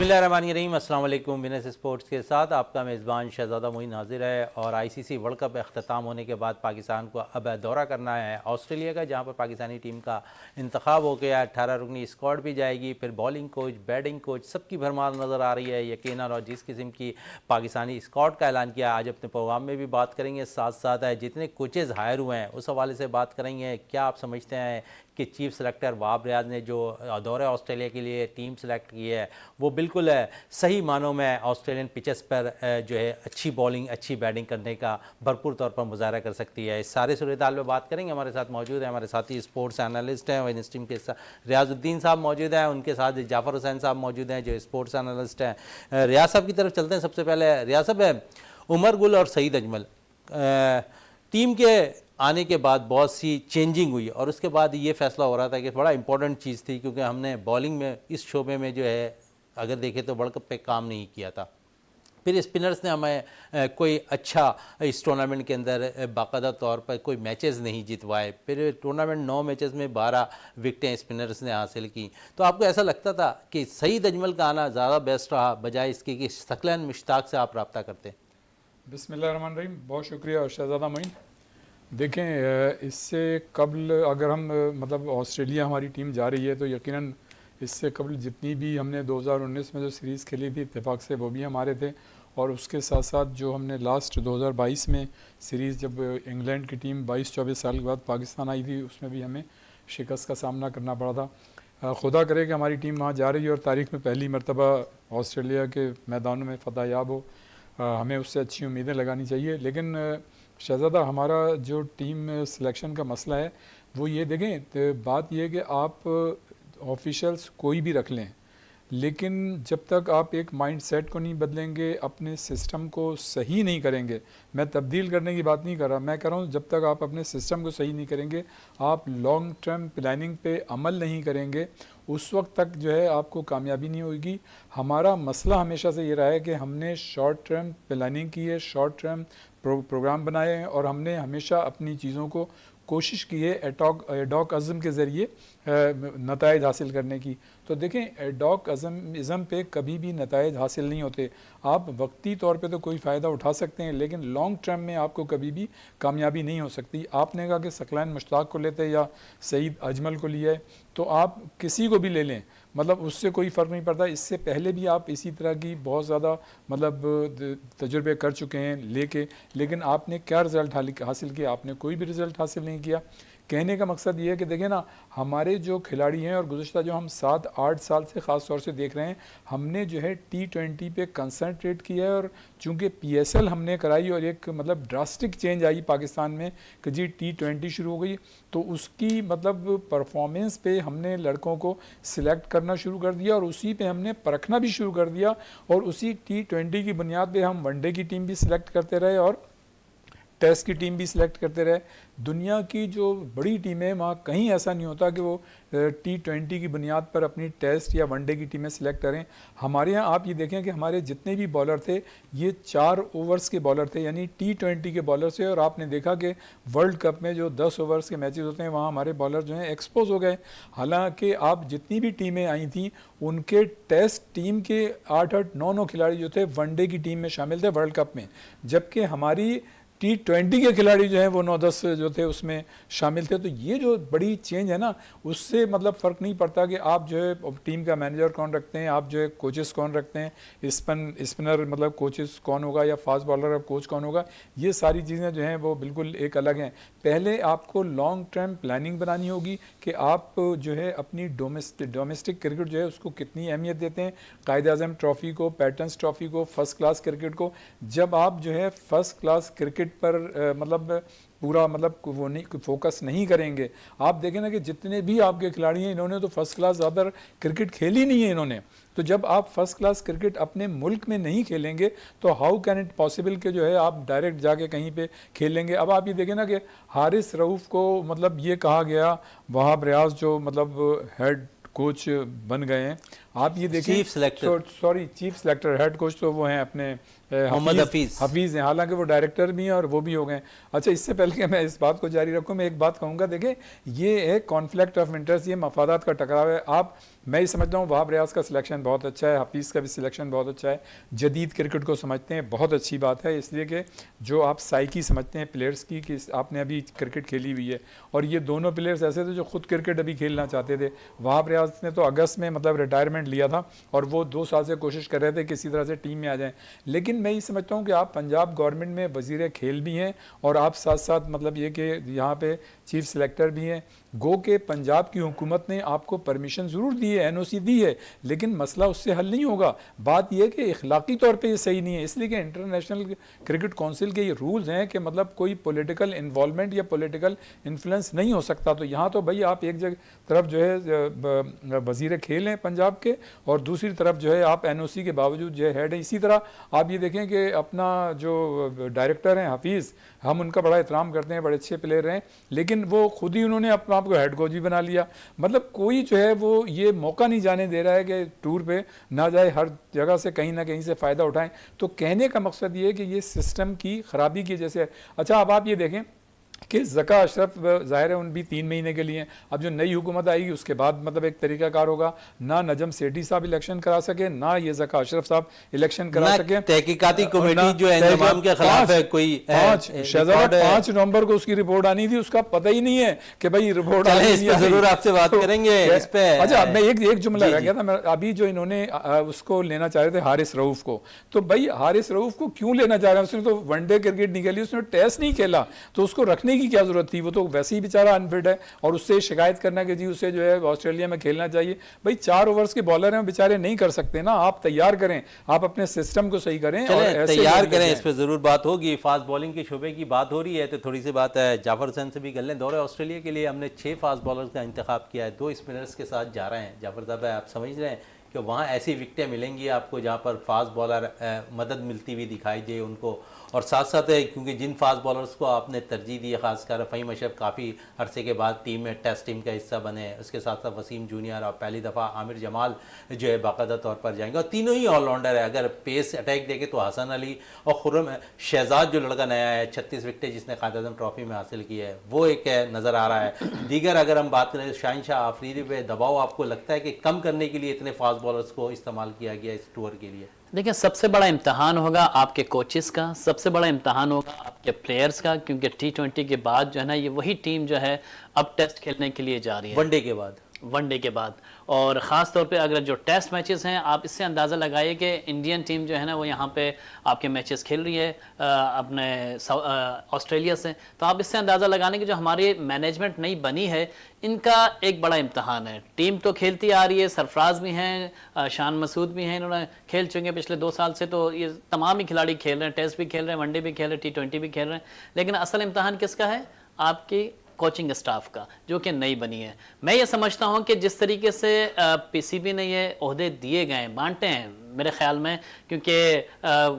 बिस्मिल्लाहिर्रहमानिर्रहीम, अस्सलाम वालेकुम। विनर्स स्पोर्ट्स के साथ आपका मेज़बान शहज़ादा मोइन हाजिर है। और आईसीसी वर्ल्ड कप अख्ताम होने के बाद पाकिस्तान को अब दौरा करना है ऑस्ट्रेलिया का, जहां पर पाकिस्तानी टीम का इंतखाब हो गया। 18 रुकनी स्क्वाड भी जाएगी, फिर बॉलिंग कोच, बैटिंग कोच, सबकी भरमार नज़र आ रही है यकीनन। और जिस किस्म की पाकिस्तानी स्क्वाड का ऐलान किया, आज अपने प्रोग्राम में भी बात करेंगे। साथ साथ जितने कोचेज़ हायर हुए हैं उस हवाले से बात करेंगे। क्या आप समझते हैं कि चीफ सेलेक्टर वहाब रियाज ने जो दौरे ऑस्ट्रेलिया के लिए टीम सेलेक्ट की है वो बिल्कुल सही मानों में ऑस्ट्रेलियन पिचेस पर जो है अच्छी बॉलिंग, अच्छी बैटिंग करने का भरपूर तौर पर मुजाहरा कर सकती है? इस सारे सूरत-ए-हाल में बात करेंगे। हमारे साथ मौजूद है हमारे साथी स्पोर्ट्स एनालिस्ट हैं, विनर्स टीम के रियाजुद्दीन साहब मौजूद हैं, उनके साथ जाफ़र हुसैन साहब मौजूद हैं जो स्पोर्ट्स एनालिस्ट हैं। रियाज साहब की तरफ चलते हैं। सबसे पहले रियाज साहब, उमर गुल और सईद अजमल टीम के आने के बाद बहुत सी चेंजिंग हुई और उसके बाद ये फैसला हो रहा था कि बड़ा इंपॉर्टेंट चीज़ थी, क्योंकि हमने बॉलिंग में इस शोबे में जो है अगर देखें तो वर्ल्ड कप पे काम नहीं किया था। फिर स्पिनर्स ने हमें कोई अच्छा इस टूर्नामेंट के अंदर बाकायदा तौर पर कोई मैचेस नहीं जितवाए। फिर टूर्नामेंट 9 मैचेस में 12 विकटें स्पिनर्स ने हासिल की। तो आपको ऐसा लगता था कि सईद अजमल का आना ज़्यादा बेस्ट रहा बजाय इसके कि सकलन मुश्ताक से आप रब्ता करते? बिस्मिल्लाहिर्रहमानिर्रहीम, बहुत शुक्रिया शहज़ादा मोइन। देखें, इससे कबल अगर हम मतलब ऑस्ट्रेलिया हमारी टीम जा रही है तो यकीनन इससे कबल जितनी भी हमने 2019 में जो सीरीज़ खेली थी इत्तेफाक से वो भी हमारे थे, और उसके साथ साथ जो हमने लास्ट 2022 में सीरीज़ जब इंग्लैंड की टीम 22-24 साल के बाद पाकिस्तान आई थी उसमें भी हमें शिकस्त का सामना करना पड़ा था। खुदा करे कि हमारी टीम वहाँ जा रही है और तारीख़ में पहली मरतबा ऑस्ट्रेलिया के मैदानों में फ़तह याब हो। हमें उससे अच्छी उम्मीदें लगानी चाहिए। लेकिन शहज़ादा, हमारा जो टीम सिलेक्शन का मसला है वो ये देखें, तो बात ये है कि आप ऑफिशियल्स कोई भी रख लें, लेकिन जब तक आप एक माइंड सेट को नहीं बदलेंगे, अपने सिस्टम को सही नहीं करेंगे, मैं तब्दील करने की बात नहीं कर रहा, मैं कह रहा हूँ जब तक आप अपने सिस्टम को सही नहीं करेंगे, आप लॉन्ग टर्म प्लानिंग पे अमल नहीं करेंगे, उस वक्त तक जो है आपको कामयाबी नहीं होगी। हमारा मसला हमेशा से ये रहा है कि हमने शॉर्ट टर्म प्लानिंग की है, शॉर्ट टर्म प्रोग्राम बनाए हैं और हमने हमेशा अपनी चीज़ों को कोशिश की है एडॉक अज़म के ज़रिए नताइज हासिल करने की। तो देखें, एडॉक अज़म पे कभी भी नताइज हासिल नहीं होते। आप वक्ती तौर पे तो कोई फ़ायदा उठा सकते हैं, लेकिन लॉन्ग टर्म में आपको कभी भी कामयाबी नहीं हो सकती। आपने कहा कि सकलैन मुश्ताक को लेते या सईद अजमल को लिया है, तो आप किसी को भी ले लें, मतलब उससे कोई फ़र्क नहीं पड़ता। इससे पहले भी आप इसी तरह की बहुत ज़्यादा मतलब तजुर्बे कर चुके हैं लेके, लेकिन आपने क्या रिज़ल्ट हासिल किया? आपने कोई भी रिज़ल्ट हासिल नहीं किया। कहने का मकसद ये है कि देखिए ना, हमारे जो खिलाड़ी हैं और गुज़श्ता जो हम 7-8 साल से ख़ास तौर से देख रहे हैं, हमने जो है T20 पे कंसंट्रेट किया है। और चूँकि PSL हमने कराई और एक मतलब ड्रास्टिक चेंज आई पाकिस्तान में कि जी T20 शुरू हो गई, तो उसकी मतलब परफॉर्मेंस पे हमने लड़कों को सिलेक्ट करना शुरू कर दिया और उसी पे हमने परखना भी शुरू कर दिया। और उसी T20 की बुनियाद पे हम वनडे की टीम भी सिलेक्ट करते रहे और टेस्ट की टीम भी सिलेक्ट करते रहे। दुनिया की जो बड़ी टीमें, वहाँ कहीं ऐसा नहीं होता कि वो T20 की बुनियाद पर अपनी टेस्ट या वनडे की टीमें सिलेक्ट करें। हमारे यहाँ आप ये देखें कि हमारे जितने भी बॉलर थे ये 4 ओवर्स के बॉलर थे, यानी T20 के बॉलर थे। और आपने देखा कि वर्ल्ड कप में जो 10 ओवर्स के मैचेस होते हैं वहाँ हमारे बॉलर जो हैं एक्सपोज हो गए। हालांकि आप जितनी भी टीमें आई थी उनके टेस्ट टीम के 8-8, 9-9 खिलाड़ी जो थे वनडे की टीम में शामिल थे वर्ल्ड कप में, जबकि हमारी T20 के खिलाड़ी जो हैं वो 9-10 जो थे उसमें शामिल थे। तो ये जो बड़ी चेंज है ना, उससे मतलब फ़र्क नहीं पड़ता कि आप जो है टीम का मैनेजर कौन रखते हैं, आप जो है कोचेस कौन रखते हैं, स्पिनर मतलब कोचेस कौन होगा या फास्ट बॉलर का कोच कौन होगा, ये सारी चीज़ें जो हैं वो बिल्कुल एक अलग हैं। पहले आपको लॉन्ग टर्म प्लानिंग बनानी होगी कि आप जो है अपनी डोमेस्टिक क्रिकेट जो है उसको कितनी अहमियत देते हैं, कायद-ए-आज़म ट्रॉफ़ी को, पैटर्न्स ट्रॉफ़ी को, फ़र्स्ट क्लास क्रिकेट को। जब आप जो है फ़र्स्ट क्लास क्रिकेट पर मतलब पूरा मतलब वो नहीं फोकस नहीं करेंगे, आप देखें ना कि जितने भी आपके खिलाड़ी हैं इन्होंने तो फर्स्ट क्लास ज़्यादा क्रिकेट खेली नहीं है इन्होंने। तो जब आप फर्स्ट क्लास क्रिकेट अपने मुल्क में नहीं खेलेंगे तो हाउ कैन इट पॉसिबल कि जो है आप डायरेक्ट जाके कहीं पे खेलेंगे। अब आप ये देखें ना कि हारिस रऊफ़ को मतलब ये कहा गया, वहाब रियाज जो मतलब हेड कोच बन गए हैं, आप ये देखें, chief selector, sorry chief selector, head coach तो वो हैं अपने मोहम्मद हफीज़ हैं, हालांकि वो डायरेक्टर भी हैं और वो भी हो गए। अच्छा, इससे पहले कि मैं इस बात को जारी रखूं, मैं एक बात कहूँगा, देखें ये है कॉन्फ्लिक्ट ऑफ इंटरेस्ट, ये मफादात का टकराव है। मैं ये समझता हूँ वहाब रियाज का सिलेक्शन बहुत अच्छा है, हफीज़ का भी सिलेक्शन बहुत अच्छा है, जदीद क्रिकेट को समझते हैं, बहुत अच्छी बात है। इसलिए कि जो आप साइकी समझते हैं प्लेयर्स की कि आपने अभी क्रिकेट खेली हुई है, और ये दोनों प्लेयर्स ऐसे थे जो खुद क्रिकेट अभी खेलना चाहते थे। वहाब रियाज ने तो अगस्त में मतलब रिटायरमेंट लिया था और वो 2 साल से कोशिश कर रहे थे किसी तरह से टीम में आ जाएं। लेकिन मैं ये समझता हूँ कि आप पंजाब गवर्नमेंट में वजीर खेल भी हैं और आप साथ साथ मतलब ये कि यहाँ पे चीफ सेलेक्टर भी हैं। गो के पंजाब की हुकूमत ने आपको परमिशन ज़रूर दी है, एनओसी दी है, लेकिन मसला उससे हल नहीं होगा। बात यह है कि इखलाकी तौर पे ये सही नहीं है, इसलिए कि इंटरनेशनल क्रिकेट काउंसिल के ये रूल्स हैं कि मतलब कोई पॉलिटिकल इन्वॉल्वमेंट या पॉलिटिकल इन्फ्लुएंस नहीं हो सकता। तो यहाँ तो भाई आप एक जगह तरफ जो है वजीर खेल हैं पंजाब के, और दूसरी तरफ जो है आप एनओसी के बावजूद जो है हेड है। इसी तरह आप ये देखें कि अपना जो डायरेक्टर हैं हफीज़, हम उनका बड़ा एहतराम करते हैं, बड़े अच्छे प्लेयर हैं, लेकिन वो खुद ही उन्होंने अपना आपको हेड कोच भी बना लिया। मतलब कोई जो है वो ये मौका नहीं जाने दे रहा है कि टूर पे ना जाए, हर जगह से कहीं ना कहीं से फ़ायदा उठाएं। तो कहने का मकसद ये है कि ये सिस्टम की ख़राबी की जैसे। अच्छा, अब आप ये देखें कि ज़का अशरफ ज़ाहिर है उन भी 3 महीने के लिए। अब जो नई हुकूमत आएगी उसके बाद मतलब एक तरीक़ाकार होगा, ना नजम सेठी साहब इलेक्शन करा सके, ना ये ज़का अशरफ साहब इलेक्शन करा सके। तहकीकाती कमेटी जो है इंतजाम के खिलाफ है, कोई शहजादा 5 नवंबर को उसकी रिपोर्ट आनी थी, उसका पता ही नहीं है कि भाई रिपोर्ट जरूर आपसे बात करेंगे इस पे। अच्छा, मैं एक जुमला रह गया था, मैं अभी जो इन्होंने उसको लेना चाह रहे थे हारिस रऊफ को, तो भाई हारिस रऊफ को क्यों लेना चाह रहे हैं? उसने तो वनडे क्रिकेट नहीं खेली, उसने टेस्ट नहीं खेला, तो उसको रखने की क्या जरूरत थी? वो तो वैसे ही बेचारा अनफिट है, और उससे शिकायत करना कि जी उसे जो है ऑस्ट्रेलिया में खेलना चाहिए। भाई 4 ओवर्स के बॉलर हैं, बेचारे नहीं कर सकते ना। आप तैयार करें, आप अपने सिस्टम को सही करें और तैयार करें, इस पर जरूर बात होगी। फास्ट बॉलिंग के शोबे की बात हो रही है तो थोड़ी सी बात है जाफर हुसैन से भी कर लें। दौरे ऑस्ट्रेलिया के लिए हमने 6 फास्ट बॉलर्स का इंतखाब किया है, 2 स्पिनर्स के साथ जा रहे हैं। जाफर साहब, आप समझ रहे हैं कि वहाँ ऐसी विकटें मिलेंगी आपको जहाँ पर फास्ट बॉलर मदद मिलती हुई दिखाई दे उनको, और साथ साथ क्योंकि जिन फास्ट बॉलर्स को आपने तरजीह दी है, खासकर फ़हीम अशरफ काफ़ी अरसे के बाद टीम में टेस्ट टीम का हिस्सा बने, उसके साथ साथ वसीम जूनियर और पहली दफ़ा आमिर जमाल जो है बाकायदा तौर पर जाएंगे, और तीनों ही ऑलराउंडर है। अगर पेस अटैक देखें तो हसन अली और खुर्रम शहजाद जो लड़का नया है 36 विकटें जिसने क़ायद-ए-आज़म ट्रॉफी में हासिल की है, वो एक नज़र आ रहा है। दीगर अगर हम बात करें शाहिनशाह आफरीदी पे दबाव आपको लगता है कि कम करने के लिए इतने फास्ट बॉलर्स को इस्तेमाल किया गया इस टूर के लिए? देखिए, सबसे बड़ा इम्तहान होगा आपके कोचेस का, सबसे बड़ा इम्तहान होगा आपके प्लेयर्स का, क्योंकि T20 के बाद जो है ना ये वही टीम जो है अब टेस्ट खेलने के लिए जा रही है, वनडे के बाद। और ख़ास तौर पे अगर जो टेस्ट मैचेस हैं, आप इससे अंदाज़ा लगाइए कि इंडियन टीम जो है ना वो यहाँ पे आपके मैचेस खेल रही है अपने ऑस्ट्रेलिया से, तो आप इससे अंदाज़ा लगाने की जो हमारी मैनेजमेंट नई बनी है इनका एक बड़ा इम्तहान है। टीम तो खेलती आ रही है, सरफराज भी हैं, शान मसूद भी हैं, इन्होंने खेल चुके हैं पिछले 2 साल से, तो ये तमाम ही खिलाड़ी खेल रहे हैं, टेस्ट भी खेल रहे हैं, वनडे भी खेल रहे हैं, T20 भी खेल रहे हैं। लेकिन असल इम्तहान किसका है? आपकी कोचिंग स्टाफ का, जो कि नई बनी है। मैं ये समझता हूँ कि जिस तरीके से पीसीबी ने ये ओहदे दिए गए बांटे हैं मेरे ख्याल में, क्योंकि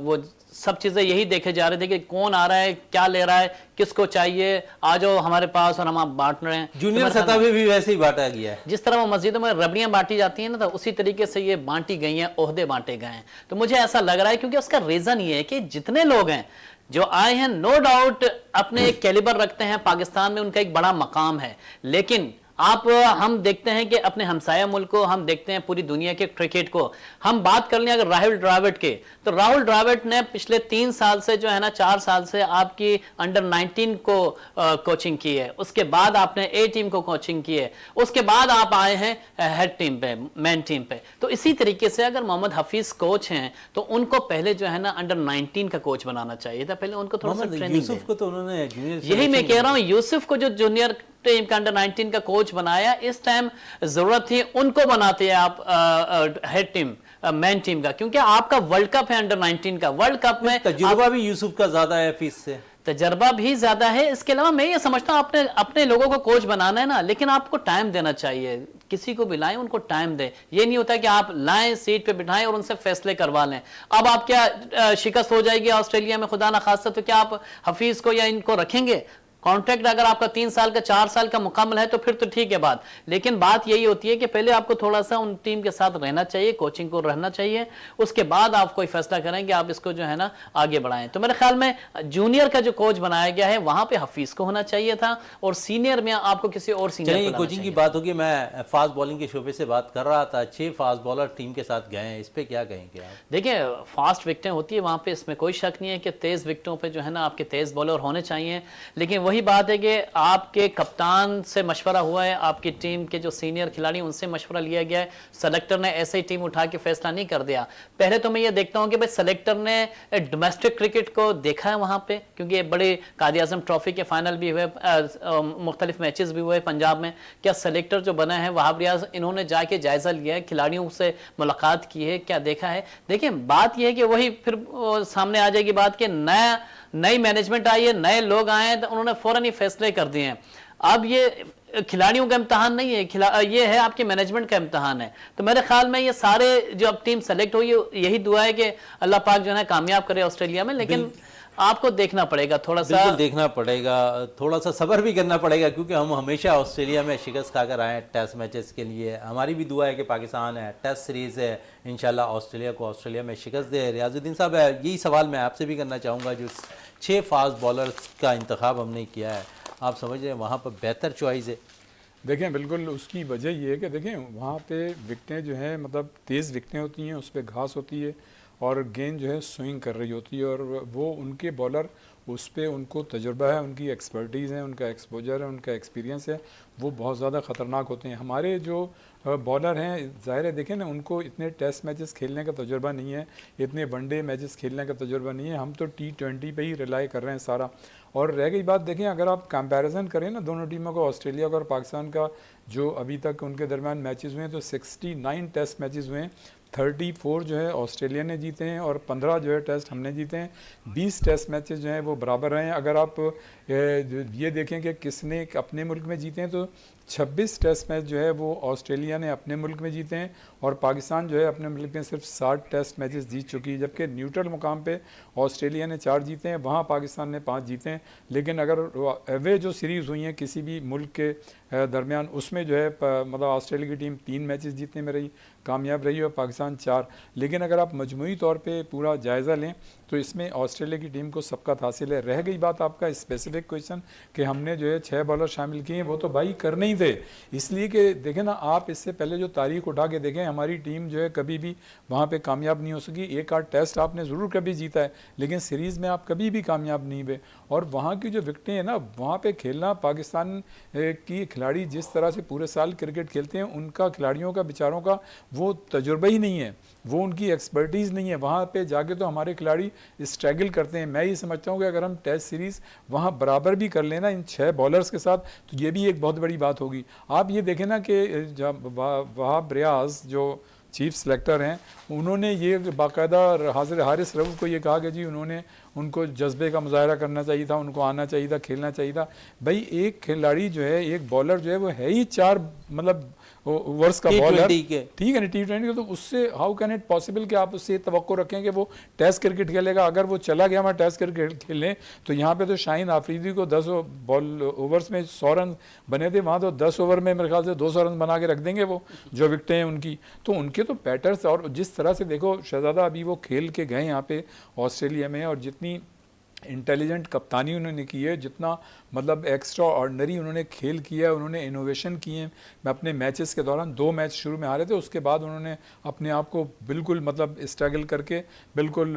वो सब चीज़ें यही देखे जा रहे थे कि कौन आ रहा है, क्या ले रहा है, किसको चाहिए, आ जाओ हमारे पास और हम आप बांट रहे हैं। जूनियर सतह पे भी वैसे ही बांटा गया है। जिस तरह वो मस्जिदों में रबड़ियाँ बांटी जाती हैं ना, तो उसी तरीके से ये बांटी गई हैं, ओहदे बांटे गए हैं। तो मुझे ऐसा लग रहा है, क्योंकि उसका रीज़न ये है कि जितने लोग हैं जो आए हैं, नो डाउट अपने एक कैलिबर रखते हैं, पाकिस्तान में उनका एक बड़ा मकाम है, लेकिन हम देखते हैं कि अपने हमसाया मुल्क को, हम देखते हैं पूरी दुनिया के क्रिकेट को। हम बात कर लें अगर राहुल द्रविड़ के, तो राहुल द्रविड़ ने पिछले 3 साल से जो है ना 4 साल से आपकी अंडर 19 को कोचिंग की है, उसके बाद आपने ए टीम को कोचिंग की है, उसके बाद आप आए हैं हेड टीम पे, मेन टीम पे। तो इसी तरीके से अगर मोहम्मद हफीज कोच हैं तो उनको पहले जो है ना अंडर 19 का कोच बनाना चाहिए था, पहले उनको थोड़ा सा ट्रेनिंग। यूसुफ को तो उन्होंने यही मैं कह रहा हूँ, यूसुफ को जो जूनियर टीम का अंडर 19 का कोच बनाया, इस टाइम जरूरत थी उनको बनाते हैं आप हेड टीम, मेन टीम का, क्योंकि आपका वर्ल्ड कप है अंडर 19 का। वर्ल्ड कप में तजुर्बा भी यूसुफ का ज्यादा है, फीस से तजर्बा भी ज्यादा है। इसके अलावा मैं ये समझता हूँ अपने लोगों को कोच बनाना है ना, लेकिन आपको टाइम देना चाहिए। किसी को भी लाएं, उनको टाइम दें। ये नहीं होता कि आप लाएं, सीट पे बिठाएं और उनसे फैसले करवा लें। अब आप क्या शिकस्त हो जाएगी ऑस्ट्रेलिया में खुदा ना खास्ता, तो क्या आप हफीज को या इनको रखेंगे? कॉन्ट्रैक्ट अगर आपका 3 साल का 4 साल का मुकम्मल है तो फिर तो ठीक है बात, लेकिन बात यही होती है कि पहले आपको थोड़ा सा उन टीम के साथ रहना चाहिए, कोचिंग को रहना चाहिए, उसके बाद आप कोई फैसला करें कि आप इसको जो है ना आगे बढ़ाएं। तो मेरे ख्याल में जूनियर का जो कोच बनाया गया है वहां पे हफीज को होना चाहिए था और सीनियर में आपको किसी और सीनियर चलिए को कोचिंग लाना की चाहिए। बात होगी, मैं फास्ट बॉलिंग के शोबे से बात कर रहा था, 6 फास्ट बॉलर टीम के साथ गए हैं, इस पे क्या कहेंगे आप? देखिए फास्ट विकेटें होती है वहां पे, इसमें कोई शक नहीं है कि तेज विकेटों पे जो है ना आपके तेज बॉलर होने चाहिए, लेकिन वही बात है कि आपके कप्तान से मशवरा हुआ है, आपकी टीम के जो सीनियर खिलाड़ी उनसे मशवरा लिया गया है, सेलेक्टर ने ऐसे ही टीम उठा के फैसला नहीं कर दिया। पहले तो मैं ये देखता हूं कि भाई सेलेक्टर ने डोमेस्टिक क्रिकेट को देखा है वहां पे, क्योंकि ये बड़े कायद आजम ट्रॉफी के फाइनल भी हुए, मुख्तलिफ मैचेस भी हुए पंजाब में। क्या सेलेक्टर जो बना है वहाब रियाज, इन्होंने जाके जायजा लिया है, खिलाड़ियों से मुलाकात की है, क्या देखा है? देखिए बात यह है कि वही फिर सामने आ जाएगी बात कि नई मैनेजमेंट आई है, नए लोग आए हैं, तो उन्होंने फौरन ही फैसले कर दिए हैं। अब ये खिलाड़ियों का इम्तहान नहीं है, ये है आपके मैनेजमेंट का इम्तहान है। तो मेरे ख्याल में ये सारे जो अब टीम सेलेक्ट हुई, यही दुआ है कि अल्लाह पाक जो है कामयाब करे ऑस्ट्रेलिया में, लेकिन आपको देखना पड़ेगा थोड़ा सा, बिल्कुल देखना पड़ेगा, थोड़ा सा सब्र भी करना पड़ेगा, क्योंकि हम हमेशा ऑस्ट्रेलिया में शिकस्त खाकर आए हैं टेस्ट मैचेस के लिए। हमारी भी दुआ है कि पाकिस्तान है, टेस्ट सीरीज़ है, इंशाल्लाह ऑस्ट्रेलिया को ऑस्ट्रेलिया में शिकस्त दे। रियाजुद्दीन साहब, यही सवाल मैं आपसे भी करना चाहूँगा, जो 6 फास्ट बॉलर्स का इंतखाब हमने किया है, आप समझ रहे हैं वहाँ पर बेहतर चॉइस है? देखें बिल्कुल उसकी वजह ये है कि देखें वहाँ पे विकटें जो हैं मतलब तेज़ विकटें होती हैं, उस पर घास होती है और गेंद जो है स्विंग कर रही होती है, और वो उनके बॉलर उस पर उनको तजुर्बा है, उनकी एक्सपर्टीज़ है, उनका एक्सपोजर है, उनका एक्सपीरियंस है, वो बहुत ज़्यादा ख़तरनाक होते हैं। हमारे जो बॉलर हैं ज़ाहिर है देखें ना, उनको इतने टेस्ट मैचेस खेलने का तजुर्बा नहीं है, इतने वनडे मैचेस खेलने का तजुर्बा नहीं है, हम तो T20 पे ही रिलाई कर रहे हैं सारा। और रह गई बात, देखें अगर आप कंपैरिजन करें ना दोनों टीमों को, ऑस्ट्रेलिया का और पाकिस्तान का, जो अभी तक उनके दरमियान मैचेस हुए हैं, तो 69 टेस्ट मैचेस हुए हैं, 34 जो है ऑस्ट्रेलिया ने जीते हैं और 15 जो है टेस्ट हमने जीते हैं। 20 टेस्ट मैचेस जो हैं वो बराबर रहे हैं। अगर आप ये देखें कि किसने अपने मुल्क में जीते हैं, तो 26 टेस्ट मैच जो है वो ऑस्ट्रेलिया ने अपने मुल्क में जीते हैं और पाकिस्तान जो है अपने मुल्क में सिर्फ 60 टेस्ट मैचेस जीत चुकी है, जबकि न्यूट्रल मुकाम पे ऑस्ट्रेलिया ने 4 जीते हैं, वहाँ पाकिस्तान ने 5 जीते हैं। लेकिन अगर अवे जो सीरीज़ हुई हैं किसी भी मुल्क के दरमियान, उसमें जो है मतलब ऑस्ट्रेलिया की टीम 3 मैचेस जीतने में रही, कामयाब रही, और पाकिस्तान 4। लेकिन अगर आप मजमूई तौर पे पूरा जायज़ा लें तो इसमें ऑस्ट्रेलिया की टीम को सबकत हासिल है। रह गई बात आपका स्पेसिफिक क्वेश्चन कि हमने जो है 6 बॉलर शामिल किए हैं, वो तो भाई करने ही थे, इसलिए कि देखें ना आप इससे पहले जो तारीख उठा के देखें, हमारी टीम जो है कभी भी वहाँ पे कामयाब नहीं हो सकी। एक आध टेस्ट आपने ज़रूर कभी जीता है, लेकिन सीरीज़ में आप कभी भी कामयाब नहीं हुए। और वहाँ की जो विकटें हैं ना, वहाँ पे खेलना, पाकिस्तान की खिलाड़ी जिस तरह से पूरे साल क्रिकेट खेलते हैं, उनका खिलाड़ियों का बेचारों का वो तजुर्बा ही नहीं है, वो उनकी एक्सपर्टीज़ नहीं है। वहाँ पे जाके तो हमारे खिलाड़ी स्ट्रगल करते हैं। मैं ये समझता हूँ कि अगर हम टेस्ट सीरीज़ वहाँ बराबर भी कर लेना इन 6 बॉलर्स के साथ, तो ये भी एक बहुत बड़ी बात होगी। आप ये देखें ना कि जब वहाब रियाज जो चीफ सेलेक्टर हैं, उन्होंने ये बाकायदा हारिस रऊफ़ को ये कहा कि जी उन्होंने उनको जज्बे का मुजाहरा करना चाहिए था, उनको आना चाहिए था, खेलना चाहिए था। भाई एक खिलाड़ी जो है, एक बॉलर जो है, वो है ही 4 मतलब ओवर्स का बॉलर, ठीक है ना, T20 का, तो उससे हाउ कैन इट पॉसिबल कि आप उससे तवक्को रखें कि वो टेस्ट क्रिकेट खेलेगा। अगर वो चला गया वहाँ टेस्ट क्रिकेट खेलने, तो यहाँ पे तो शाहीन आफरीदी को 10 ओवर्स में 100 रन बने थे, वहाँ तो 10 ओवर में मेरे ख्याल से 200 रन बना के रख देंगे वो जो विकटें हैं उनकी। तो उनके तो पैटर्स, और जिस तरह से देखो शहजादा अभी वो खेल के गए यहाँ पे ऑस्ट्रेलिया में, और जितनी इंटेलिजेंट कप्तानी उन्होंने की है, जितना मतलब एक्स्ट्रा ऑर्डनरी उन्होंने खेल किया है, उन्होंने इनोवेशन किए हैं। मैं अपने मैचेस के दौरान 2 मैच शुरू में हारे थे, उसके बाद उन्होंने अपने आप को बिल्कुल मतलब स्ट्रगल करके बिल्कुल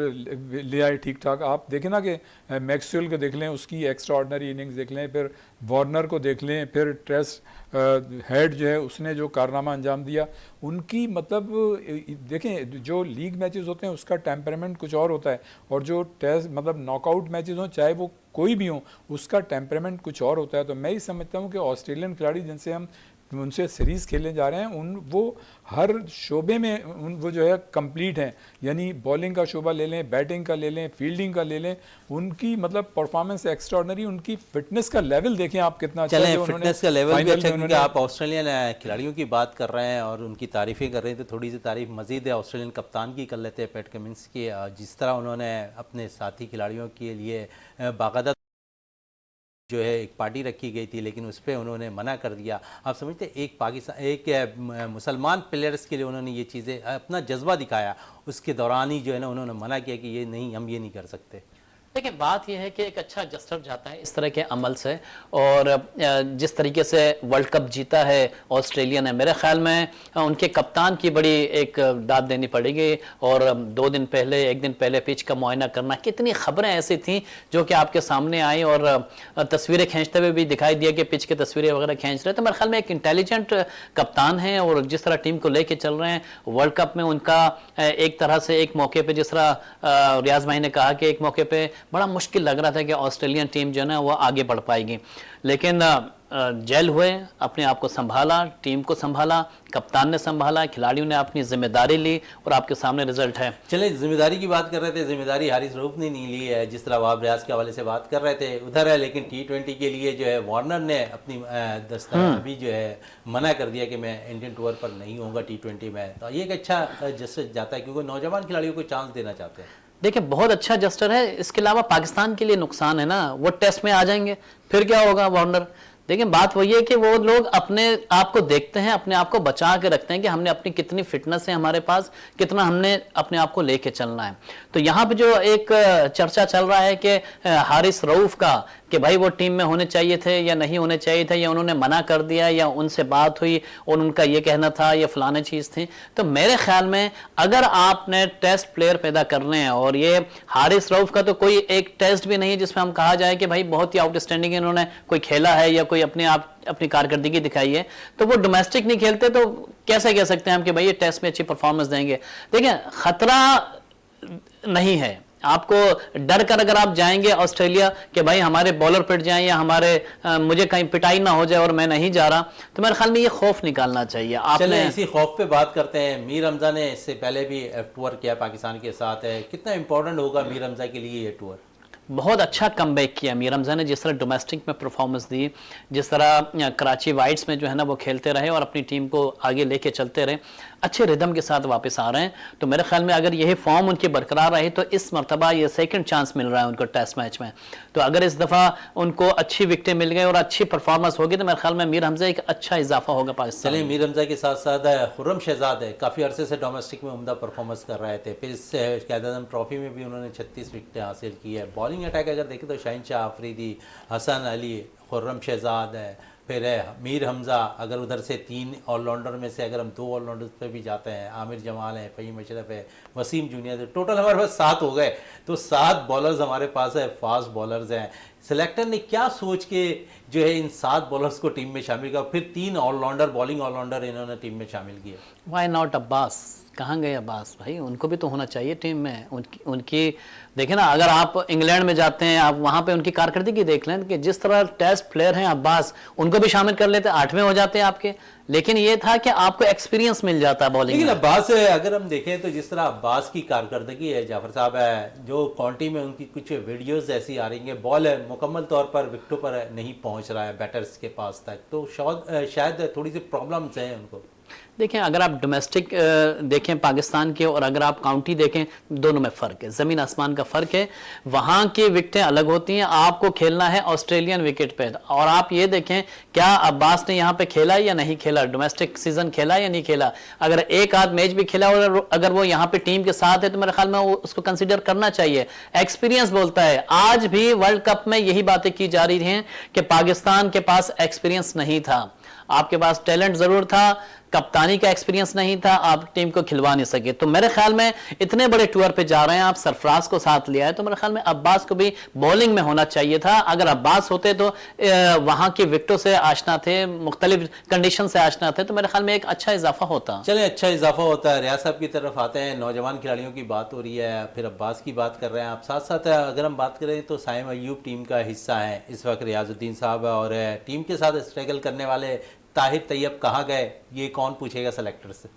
ले आए ठीक ठाक। आप देखें ना कि मैक्सवेल को देख लें, उसकी एक्स्ट्रा ऑर्डनरी इनिंग्स देख लें, फिर वार्नर को देख लें, फिर ट्रेस हेड जो है उसने जो कारनामा अंजाम दिया, उनकी मतलब देखें जो लीग मैचेस होते हैं उसका टेम्परामेंट कुछ और होता है, और जो टेस्ट मतलब नॉकआउट मैचेस हों, चाहे वो कोई भी हो, उसका टेम्परामेंट कुछ और होता है। तो मैं ही समझता हूँ कि ऑस्ट्रेलियन खिलाड़ी जिनसे हम उनसे सीरीज़ खेलने जा रहे हैं, वो हर शोबे में वो जो है कंप्लीट हैं। यानी बॉलिंग का शोबा ले लें, बैटिंग का ले लें, फील्डिंग का ले लें, उनकी मतलब परफॉर्मेंस एक्स्ट्राऑर्डिनरी, उनकी फिटनेस का लेवल देखें आप कितना अच्छा है। फिटनेस का लेवल भी अच्छा, क्योंकि आप ऑस्ट्रेलियन खिलाड़ियों की बात कर रहे हैं और उनकी तारीफ़ें कर रहे हैं, तो थोड़ी सी तारीफ मज़ीद है ऑस्ट्रेलियन कप्तान की कर लेते हैं, पैट कमिंस की। जिस तरह उन्होंने अपने साथी खिलाड़ियों के लिए बाकायदा जो है एक पार्टी रखी गई थी, लेकिन उस पर उन्होंने मना कर दिया। आप समझते एक पाकिस्तान एक मुसलमान प्लेयर्स के लिए उन्होंने ये चीज़ें अपना जज्बा दिखाया, उसके दौरान ही जो है ना उन्होंने मना किया कि ये नहीं, हम ये नहीं कर सकते। देखिए बात यह है कि एक अच्छा जस्टर जाता है इस तरह के अमल से, और जिस तरीके से वर्ल्ड कप जीता है ऑस्ट्रेलिया ने, मेरे ख्याल में उनके कप्तान की बड़ी एक दाद देनी पड़ेगी। और 2 दिन पहले, 1 दिन पहले पिच का मुआयना करना, कितनी खबरें ऐसी थीं जो कि आपके सामने आई और तस्वीरें खींचते हुए भी दिखाई दिया कि पिच की तस्वीरें वगैरह खींच रहे। तो मेरे ख्याल में एक इंटेलिजेंट कप्तान है, और जिस तरह टीम को लेके चल रहे हैं वर्ल्ड कप में, उनका एक तरह से एक मौके पे, जिस तरह रियाज भाई ने कहा कि एक मौके पे बड़ा मुश्किल लग रहा था कि ऑस्ट्रेलियन टीम जो है ना वो आगे बढ़ पाएगी, लेकिन जेल हुए, अपने आप को संभाला, टीम को संभाला, कप्तान ने संभाला, खिलाड़ियों ने अपनी जिम्मेदारी ली, और आपके सामने रिजल्ट है। चले जिम्मेदारी की बात कर रहे थे, जिम्मेदारी हारिस रऊफ ने नहीं ली है, जिस तरह वाब रियाज के हवाले से बात कर रहे थे उधर है, लेकिन T20 के लिए जो है वार्नर ने अपनी अभी जो है मना कर दिया कि मैं इंडियन टूर पर नहीं होऊंगा T20 में। तो ये एक अच्छा जस्टिस जाता है, क्योंकि नौजवान खिलाड़ियों को चांस देना चाहते हैं। देखिए बहुत अच्छा जस्टर है, इसके अलावा पाकिस्तान के लिए नुकसान है ना, वो टेस्ट में आ जाएंगे, फिर क्या होगा वार्नर। देखिए बात वही है कि वो लोग अपने आप को देखते हैं, अपने आप को बचा के रखते हैं कि हमने अपनी कितनी फिटनेस है हमारे पास, कितना हमने अपने आप को लेके चलना है। तो यहाँ पे जो एक चर्चा चल रहा है कि हारिस रऊफ का, कि भाई वो टीम में होने चाहिए थे या नहीं होने चाहिए थे, या उन्होंने मना कर दिया, या उनसे बात हुई और उनका ये कहना था, या फलाने चीज़ थी। तो मेरे ख्याल में अगर आपने टेस्ट प्लेयर पैदा करने हैं, और ये हारिस रऊफ का तो कोई एक टेस्ट भी नहीं है जिसमें हम कहा जाए कि भाई बहुत ही आउटस्टैंडिंग इन्होंने कोई खेला है या कोई अपनी कारकर्दगी दिखाई है, तो वो डोमेस्टिक नहीं खेलते, तो कैसे कह सकते हैं हम कि भाई ये टेस्ट में अच्छी परफॉर्मेंस देंगे। देखिए खतरा नहीं है, आपको डर कर अगर आप जाएंगे ऑस्ट्रेलिया कि भाई हमारे बॉलर पिट जाएं या मुझे कहीं पिटाई ना हो जाए और मैं नहीं जा रहा, तो मेरे ख्याल में ये खौफ निकालना चाहिए। आपने इसी खौफ पे बात करते हैं। मीर हमजा ने इससे पहले भी टूर किया पाकिस्तान के साथ, है कितना इंपॉर्टेंट होगा मीर हमजा के लिए ये टूर? बहुत अच्छा कमबैक किया मीर हमजा ने, जिस तरह डोमेस्टिक में परफॉर्मेंस दी, जिस तरह कराची वाइट्स में जो है ना वो खेलते रहे और अपनी टीम को आगे लेके चलते रहे, अच्छे रिदम के साथ वापस आ रहे हैं। तो मेरे ख्याल में अगर यही फॉर्म उनकी बरकरार रही तो इस मरतबा ये सेकंड चांस मिल रहा है उनको टेस्ट मैच में। तो अगर इस दफ़ा उनको अच्छी विकेटें मिल गई और अच्छी परफॉर्मेंस होगी तो मेरे ख्याल में मीर हमजा एक अच्छा इजाफा होगा पाकिस्तान। चलिए मीर हमजा के साथ साथ खुर्रम शहजाद है, काफ़ी अरसे से डोमेस्टिक में उम्दा परफॉर्मेंस कर रहे थे, फिर इस क़यादत-ए-आज़म ट्रॉफी में भी उन्होंने 36 विकेटें हासिल की है। बॉलिंग अटैक अगर देखें तो शाहिनशाह आफरीदी, हसन अली, खुर्रम शहजाद है, फिर है मीर हमजा। अगर उधर से 3 ऑलराउंडर में से अगर हम 2 ऑलराउंडर्स पे भी जाते हैं, आमिर जमाल है, फ़हीम अशरफ है, वसीम जूनियर है, टोटल हमारे पास 7 हो गए। तो 7 बॉलर्स हमारे पास है, फास्ट बॉलर्स हैं। सिलेक्टर ने क्या सोच के जो है इन 7 बॉलर्स को टीम में शामिल किया, फिर 3 ऑलराउंडर, बॉलिंग ऑलराउंडर इन्होंने टीम में शामिल किया? Why not Abbas? कहाँ गए अब्बास भाई? उनको भी तो होना चाहिए टीम में। उनकी देखें ना, अगर आप इंग्लैंड में जाते हैं, आप वहाँ पे उनकी कारकर्दगी देख लें कि जिस तरह टेस्ट प्लेयर हैं अब्बास, उनको भी शामिल कर लेते, 8वें हो जाते हैं आपके। लेकिन ये था कि आपको एक्सपीरियंस मिल जाता है बॉलिंग। लेकिन अब्बास अगर हम देखें तो जिस तरह अब्बास की कारकर्दगी है, जाफर साहब है जो काउंटी में उनकी कुछ वीडियोस ऐसी आ रही हैं, बॉल मुकम्मल तौर पर विकेटों पर नहीं पहुँच रहा है बैटर्स के पास तक, तो शायद थोड़ी सी प्रॉब्लम्स हैं उनको। देखें अगर आप डोमेस्टिक देखें पाकिस्तान के और अगर आप काउंटी देखें, दोनों में फ़र्क है, ज़मीन आसमान का फ़र्क है। वहाँ की विकेटें अलग होती हैं, आपको खेलना है ऑस्ट्रेलियन विकेट पे। और आप ये देखें क्या अब्बास ने यहाँ पे खेला या नहीं खेला, डोमेस्टिक सीजन खेला या नहीं खेला। अगर एक आध मैच भी खेला और अगर वो यहाँ पे टीम के साथ है तो मेरे ख्याल में उसको कंसिडर करना चाहिए। एक्सपीरियंस बोलता है। आज भी वर्ल्ड कप में यही बातें की जा रही हैं कि पाकिस्तान के पास एक्सपीरियंस नहीं था। आपके पास टैलेंट जरूर था, कप्तानी का एक्सपीरियंस नहीं था, आप टीम को खिलवा नहीं सके। तो मेरे ख्याल में इतने बड़े टूर पे जा रहे हैं, आप सरफराज को साथ लिया है, तो मेरे ख्याल में अब्बास को भी बॉलिंग में होना चाहिए था। अगर अब्बास होते तो वहां की विकेटों से आशना थे, मुख्तलिफ कंडीशन से आशना थे, तो मेरे ख्याल में एक अच्छा इजाफा होता। चले अच्छा इजाफा होता है। रियाज साहब की तरफ आते हैं। नौजवान खिलाड़ियों की बात हो रही है, फिर अब्बास की बात कर रहे हैं आप, साथ साथ अगर हम बात करें तो साइम अयूब टीम का हिस्सा है इस वक्त, रियाजुद्दीन साहब, और टीम के साथ स्ट्रगल करने वाले ताहिर तैयब कहाँ गए, ये कौन पूछेगा सेलेक्टर से?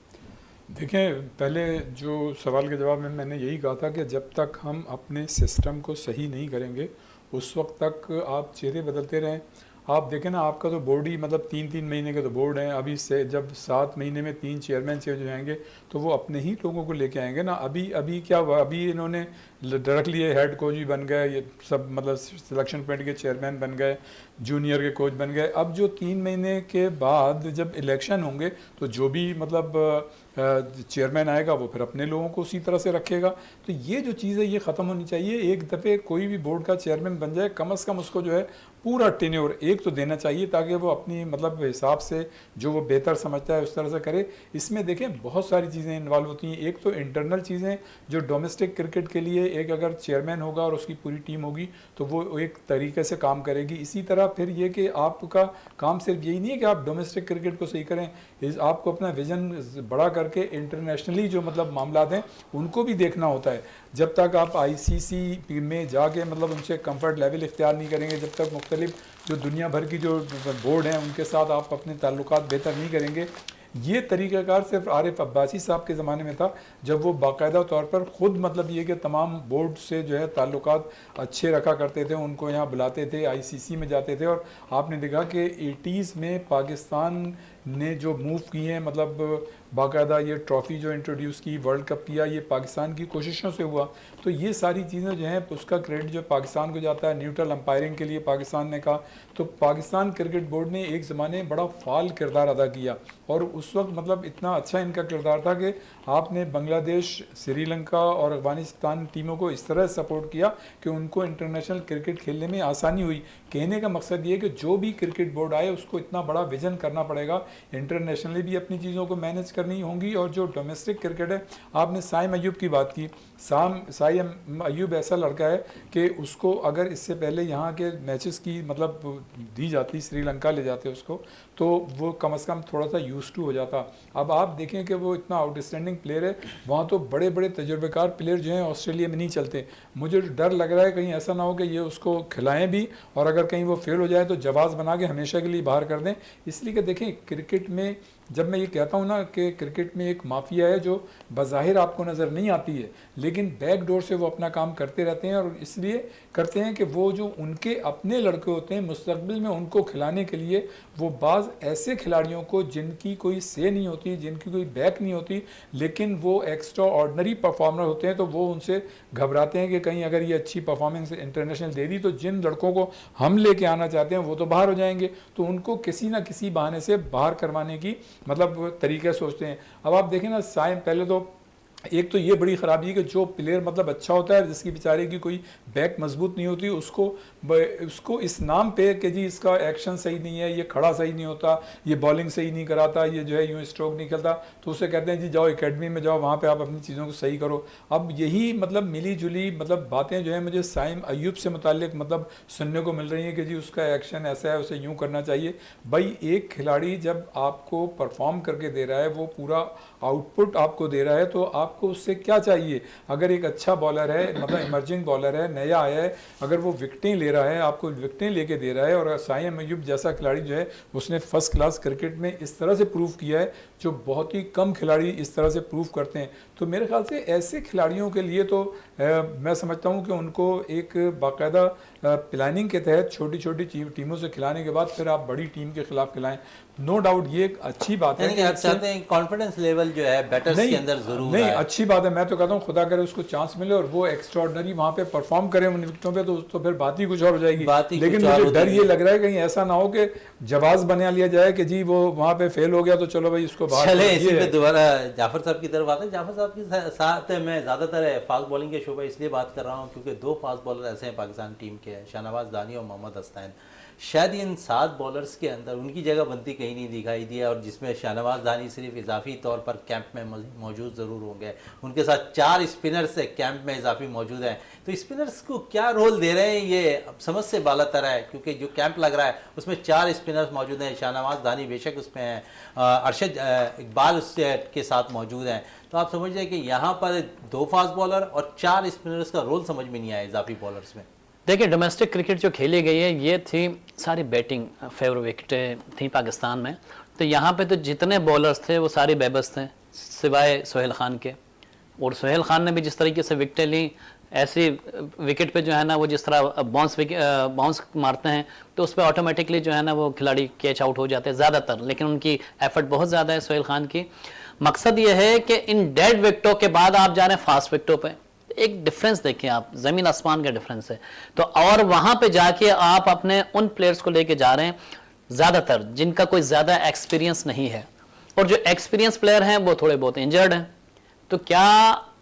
देखें, पहले जो सवाल के जवाब में मैंने यही कहा था कि जब तक हम अपने सिस्टम को सही नहीं करेंगे उस वक्त तक आप चेहरे बदलते रहें, आप देखें ना, आपका तो बोर्ड ही मतलब 3-3 महीने के तो बोर्ड हैं। अभी से जब 7 महीने में 3 चेयरमैन चेंज हो जाएंगे तो वो अपने ही लोगों को लेके आएंगे ना। अभी अभी क्या हुआ, अभी इन्होंने डायरेक्टली हेड कोच भी बन गए, ये सब मतलब सिलेक्शन कमेटी के चेयरमैन बन गए, जूनियर के कोच बन गए। अब जो 3 महीने के बाद जब इलेक्शन होंगे तो जो भी मतलब चेयरमैन आएगा वो फिर अपने लोगों को उसी तरह से रखेगा। तो ये जो चीज़ है ये ख़त्म होनी चाहिए। एक दफ़े कोई भी बोर्ड का चेयरमैन बन जाए, कम से कम उसको जो है पूरा टेन्योर एक तो देना चाहिए, ताकि वो अपनी मतलब हिसाब से जो वो बेहतर समझता है उस तरह से करे। इसमें देखें बहुत सारी चीज़ें इन्वॉल्व होती हैं। एक तो इंटरनल चीज़ें जो डोमेस्टिक क्रिकेट के लिए एक अगर चेयरमैन होगा और उसकी पूरी टीम होगी तो वो एक तरीके से काम करेगी। इसी तरह फिर ये कि आपका काम सिर्फ यही नहीं है कि आप डोमेस्टिक क्रिकेट को सही करें, आपको अपना विजन बड़ा करके इंटरनेशनली जो मतलब मामला हैं उनको भी देखना होता है। जब तक आप आईसीसी में जाके मतलब उनसे कंफर्ट लेवल इख्तियार नहीं करेंगे, जब तक मुख्तलिफ जो दुनिया भर की जो बोर्ड हैं उनके साथ आप अपने ताल्लुकात बेहतर नहीं करेंगे। ये तरीक़ाकार सिर्फ आरिफ अब्बासी साहब के ज़माने में था, जब वो बाकायदा तौर पर ख़ुद मतलब ये कि तमाम बोर्ड से जो है ताल्लुकात अच्छे रखा करते थे, उनको यहाँ बुलाते थे, आईसीसी में जाते थे। और आपने देखा कि 80s में पाकिस्तान ने जो मूव किए हैं, मतलब बाकायदा ये ट्रॉफ़ी जो इंट्रोड्यूस की, वर्ल्ड कप किया, ये पाकिस्तान की कोशिशों से हुआ। तो ये सारी चीज़ें जो हैं उसका क्रेडिट जो पाकिस्तान को जाता है। न्यूट्रल अंपायरिंग के लिए पाकिस्तान ने कहा, तो पाकिस्तान क्रिकेट बोर्ड ने एक ज़माने में बड़ा फ़ाल किरदार अदा किया। और उस वक्त मतलब इतना अच्छा इनका किरदार था कि आपने बांग्लादेश, श्रीलंका और अफगानिस्तान टीमों को इस तरह सपोर्ट किया कि उनको इंटरनेशनल क्रिकेट खेलने में आसानी हुई। कहने का मकसद ये कि जो भी क्रिकेट बोर्ड आए उसको इतना बड़ा विजन करना पड़ेगा, इंटरनेशनली भी अपनी चीज़ों को मैनेज करनी होंगी। और जो डोमेस्टिक क्रिकेट है, आपने साइम अयूब की बात की, साइम अयूब ऐसा लड़का है कि उसको अगर इससे पहले यहाँ के मैचेस की मतलब दी जाती, श्रीलंका ले जाते उसको, तो वो कम से कम थोड़ा सा यूज्ड टू हो जाता। अब आप देखें कि वो इतना आउटस्टैंडिंग प्लेयर है, वहाँ तो बड़े बड़े तजुर्बेकार प्लेयर जो हैं ऑस्ट्रेलिया में नहीं चलते। मुझे डर लग रहा है कहीं ऐसा ना हो कि ये उसको खिलाएं भी और अगर कहीं वो फेल हो जाए तो जवाब बना के हमेशा के लिए बाहर कर दें। इसलिए कि देखें क्रिकेट में जब मैं ये कहता हूँ ना कि क्रिकेट में एक माफिया है जो बज़ाहिर आपको नज़र नहीं आती है, लेकिन बैक डोर से वो अपना काम करते रहते हैं। और इसलिए करते हैं कि वो जो उनके अपने लड़के होते हैं मुस्तकबिल में उनको खिलाने के लिए वो बाज़ ऐसे खिलाड़ियों को जिनकी कोई से नहीं होती, जिनकी कोई बैक नहीं होती, लेकिन वो एक्स्ट्रा ऑर्डनरी परफॉर्मर होते हैं, तो वो उनसे घबराते हैं कि कहीं अगर ये अच्छी परफॉर्मेंस इंटरनेशनल दे दी तो जिन लड़कों को हम लेके आना चाहते हैं वो तो बाहर हो जाएंगे। तो उनको किसी ना किसी बहाने से बाहर करवाने की मतलब तरीके सोचते हैं। अब आप देखें ना, साइम पहले तो एक तो ये बड़ी ख़राबी है कि जो प्लेयर मतलब अच्छा होता है, जिसकी बेचारे की कोई बैक मजबूत नहीं होती, उसको इस नाम पे कि जी इसका एक्शन सही नहीं है, ये खड़ा सही नहीं होता, ये बॉलिंग सही नहीं कराता, ये जो है यूँ स्ट्रोक नहीं करता, तो उसे कहते हैं जी जाओ एकेडमी में जाओ, वहाँ पे आप अपनी चीज़ों को सही करो। अब यही मतलब मिली जुली मतलब बातें जो है मुझे साइम अयूब से मुताल्लिक मतलब सुनने को मिल रही हैं कि जी उसका एक्शन ऐसा है, उसे यूँ करना चाहिए। भाई एक खिलाड़ी जब आपको परफॉर्म करके दे रहा है, वो पूरा आउटपुट आपको दे रहा है, तो आपको उससे क्या चाहिए। अगर एक अच्छा बॉलर है, मतलब इमर्जिंग बॉलर है, नया आया है, अगर वो विकटें ले रहा है, आपको विकटें लेके दे रहा है, और साइम अयूब जैसा खिलाड़ी जो है उसने फर्स्ट क्लास क्रिकेट में इस तरह से प्रूव किया है जो बहुत ही कम खिलाड़ी इस तरह से प्रूव करते हैं। तो मेरे ख्याल से ऐसे खिलाड़ियों के लिए तो मैं समझता हूँ कि उनको एक बाकायदा प्लानिंग के तहत छोटी छोटी टीमों से खिलाने के बाद फिर आप बड़ी टीम के खिलाफ खिलाएं। नो डाउट ये एक अच्छी बात है कि आप चाहते हैं कॉन्फिडेंस लेवल जो है बैटर्स के अंदर जरूर नहीं, अच्छी बात है। मैं तो कहता हूँ खुदा करे उसको चांस मिले और वो एक्स्ट्राऑर्डिनरी वहाँ पे परफॉर्म करे उन विकेटों पे, तो फिर बात ही कुछ और हो जाएगी। लेकिन मुझे डर ये लग रहा है कहीं ऐसा ना हो कि जवाब बना लिया जाए कि जी वो वहाँ पे फेल हो गया तो चलो भाई इसको बाहर। चले इसी पे दोबारा जाफर साहब की तरफ आते हैं। जाफर साहब के साथ मैं ज़्यादातर फास्ट बॉलिंग के शोबे इसलिए बात कर रहा हूँ क्योंकि दो फास्ट बॉलर ऐसे हैं पाकिस्तान टीम के, शाहनवाज दानी और मोहम्मद हसनैन। शायद इन 7 बॉलर्स के अंदर उनकी जगह बनती कहीं नहीं दिखाई दी है, और जिसमें शाहनवाज दानी सिर्फ इजाफी तौर पर कैंप में मौजूद ज़रूर होंगे, उनके साथ 4 स्पिनर्स कैंप में इजाफी मौजूद हैं। तो स्पिनर्स को क्या रोल दे रहे हैं ये समझ से बालातर है, क्योंकि जो कैंप लग रहा है उसमें 4 स्पिनर्स मौजूद हैं। शाहनवाज दानी बेशक उसमें हैं, अरशद इकबाल उसके साथ मौजूद हैं। तो आप समझ जाए कि यहाँ पर 2 फास्ट बॉलर और 4 स्पिनर्स का रोल समझ में नहीं आया इजाफी बॉलर्स में। देखिए डोमेस्टिक क्रिकेट जो खेली गई है ये थी सारी बैटिंग फेवर विकेटें थी पाकिस्तान में, तो यहाँ पे तो जितने बॉलर्स थे वो सारे बेबस थे सिवाय सोहेल खान के। और सोहेल खान ने भी जिस तरीके से विकेटें ली, ऐसी विकेट पे जो है ना वो जिस तरह बाउंस मारते हैं तो उस पर ऑटोमेटिकली जो है ना वो खिलाड़ी कैच आउट हो जाते हैं ज़्यादातर, लेकिन उनकी एफर्ट बहुत ज़्यादा है सोहेल खान की। मकसद ये है कि इन डेड विकेटों के बाद आप जा रहे हैं फास्ट विकेटों पे, एक डिफरेंस देखें आप, ज़मीन आसमान का डिफरेंस है। तो और वहाँ पे जाके आप अपने उन प्लेयर्स को लेके जा रहे हैं ज़्यादातर जिनका कोई ज़्यादा एक्सपीरियंस नहीं है, और जो एक्सपीरियंस प्लेयर हैं वो थोड़े बहुत इंजर्ड हैं। तो क्या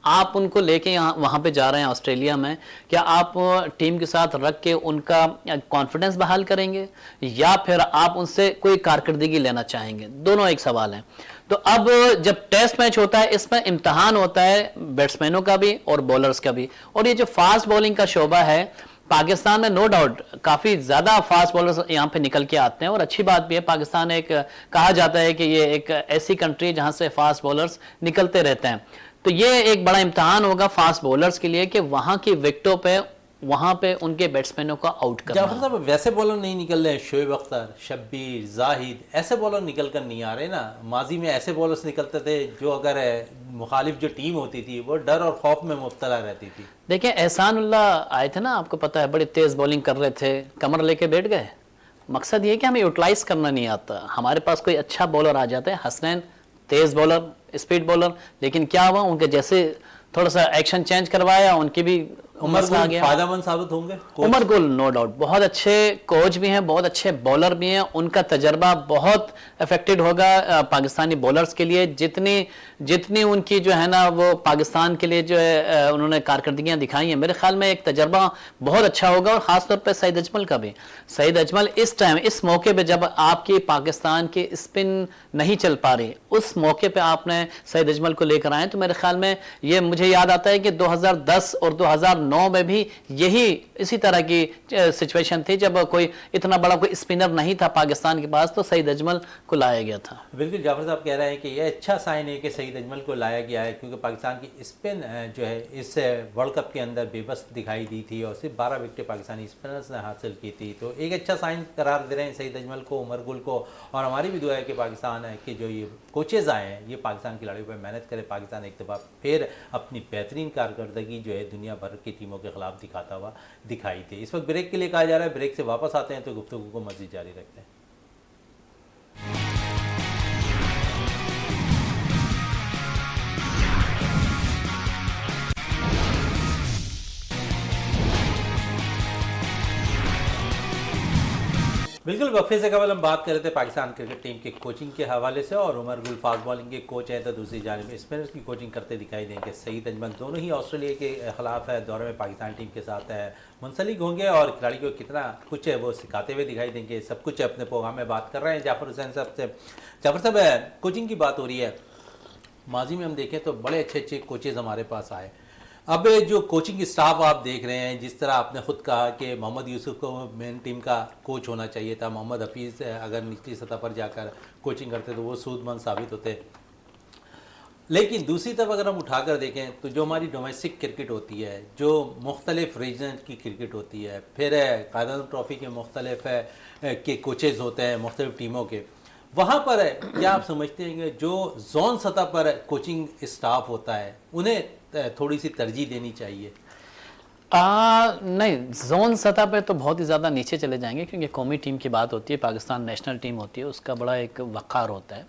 आप उनको लेके यहाँ वहाँ पे जा रहे हैं ऑस्ट्रेलिया में, क्या आप टीम के साथ रख के उनका कॉन्फिडेंस बहाल करेंगे या फिर आप उनसे कोई कारकर्दगी लेना चाहेंगे? दोनों एक सवाल है। तो अब जब टेस्ट मैच होता है इसमें इम्तहान होता है बैट्समैनों का भी और बॉलर्स का भी, और ये जो फास्ट बॉलिंग का शोबा है पाकिस्तान में नो डाउट काफ़ी ज़्यादा फास्ट बॉलर्स यहाँ पे निकल के आते हैं, और अच्छी बात भी है। पाकिस्तान एक कहा जाता है कि ये एक ऐसी कंट्री है जहाँ से फास्ट बॉलर्स निकलते रहते हैं। तो ये एक बड़ा इम्तहान होगा फास्ट बॉलर्स के लिए कि वहाँ की विकेटों पे वहाँ पे उनके बैट्समैनों को आउट करना। जाफर साहब वैसे बॉलर नहीं निकल रहे हैं, शोएब अख्तर, शब्बीर, जाहिद, ऐसे बॉलर निकल कर नहीं आ रहे ना। माजी में ऐसे बॉलर्स निकलते थे जो अगर मुखालिफ जो टीम होती थी वो डर और खौफ में मुब्तला रहती थी। देखिए एहसानुल्लाह आए थे ना, आपको पता है, बड़ी तेज़ बॉलिंग कर रहे थे, कमर लेके बैठ गए। मकसद ये कि हमें यूटिलाइज करना नहीं आता। हमारे पास कोई अच्छा बॉलर आ जाता है, हसनैन तेज़ बॉलर, स्पीड बॉलर, लेकिन क्या हुआ उनके जैसे थोड़ा सा एक्शन चेंज करवाया, उनकी भी उमर गुल फायदेमंद साबित होंगे। उमर गुल नो डाउट बहुत अच्छे कोच भी हैं, बहुत अच्छे बॉलर भी हैं, उनका तजर्बा बहुत इफेक्टेड होगा पाकिस्तानी बॉलर्स के लिए। जितनी उनकी जो है ना वो पाकिस्तान के लिए जो है उन्होंने कारकर्दगियां दिखाई हैं, मेरे ख्याल में एक तजर्बा बहुत अच्छा होगा। और ख़ासतौर पर सईद अजमल का भी, सईद अजमल इस टाइम इस मौके पर जब आपकी पाकिस्तान की स्पिन नहीं चल पा रही, उस मौके पर आपने सईद अजमल को लेकर आए, तो मेरे ख्याल में ये मुझे याद आता है कि 2010 और 2009 में भी यही इसी तरह की सिचुएशन थी जब कोई इतना बड़ा कोई स्पिनर नहीं था पाकिस्तान के पास, तो सईद अजमल को लाया गया था। बिल्कुल जाफर साहब कह रहे हैं कि यह अच्छा साइन है कि सईद अजमल को लाया गया है, क्योंकि पाकिस्तान की स्पिन जो है इस वर्ल्ड कप के अंदर बेबस दिखाई दी थी और सिर्फ 12 विकेटें पाकिस्तानी स्पिनर्स ने हासिल की थी। तो एक अच्छा साइन करार दे रहे हैं सईद अजमल को, उमर गुल को, और हमारी भी दुआ है कि पाकिस्तान के जो ये कोचेज़ आए हैं ये पाकिस्तान खिलाड़ियों पर मेहनत करें, पाकिस्तान एक दफ़ा फिर अपनी बेहतरीन कारकर्दगी जो है दुनिया भर की टीमों के खिलाफ दिखाता हुआ दिखाई दे। इस वक्त ब्रेक के लिए कहा जा रहा है, ब्रेक से वापस आते हैं तो गुफ्तगू को मज़ीद जारी रखते हैं। बिल्कुल वक्फे से कबल हम बात कर रहे थे पाकिस्तान क्रिकेट टीम के कोचिंग के हवाले से, और उमर गुल फास्ट बॉलिंग के कोच हैं तो दूसरी जानिब स्पिनर्स की कोचिंग करते दिखाई देंगे। सईद अजमल दोनों ही ऑस्ट्रेलिया के खिलाफ है दौरे में पाकिस्तान टीम के साथ मुंसलिक होंगे और खिलाड़ी को कितना कुछ है वो सिखाते हुए दिखाई देंगे। सब कुछ अपने प्रोग्राम में बात कर रहे हैं जाफर हुसैन साहब से। जाफर साहब कोचिंग की बात हो रही है, माजी में हम देखें तो बड़े अच्छे अच्छे कोचेज़ हमारे पास आए। अब जो कोचिंग स्टाफ आप देख रहे हैं, जिस तरह आपने खुद कहा कि मोहम्मद यूसुफ को मेन टीम का कोच होना चाहिए था, मोहम्मद हफीज़ अगर निचली सतह पर जाकर कोचिंग करते तो वो सूदमंद साबित होते। लेकिन दूसरी तरफ अगर हम उठाकर देखें तो जो हमारी डोमेस्टिक क्रिकेट होती है, जो मुख्तलिफ रीजन की क्रिकेट होती है, फिर कायद ट्रॉफ़ी के मुख्तलिफ के कोचेज़ होते हैं मुख्तलिफ टीमों के, वहाँ पर क्या आप समझते हैं कि जो जोन सतह पर कोचिंग स्टाफ होता है उन्हें थोड़ी सी तरजीह देनी चाहिए? नहीं, जोन सतह पे तो बहुत ही ज़्यादा नीचे चले जाएंगे, क्योंकि कौमी टीम की बात होती है, पाकिस्तान नेशनल टीम होती है, उसका बड़ा एक वक़ार होता है।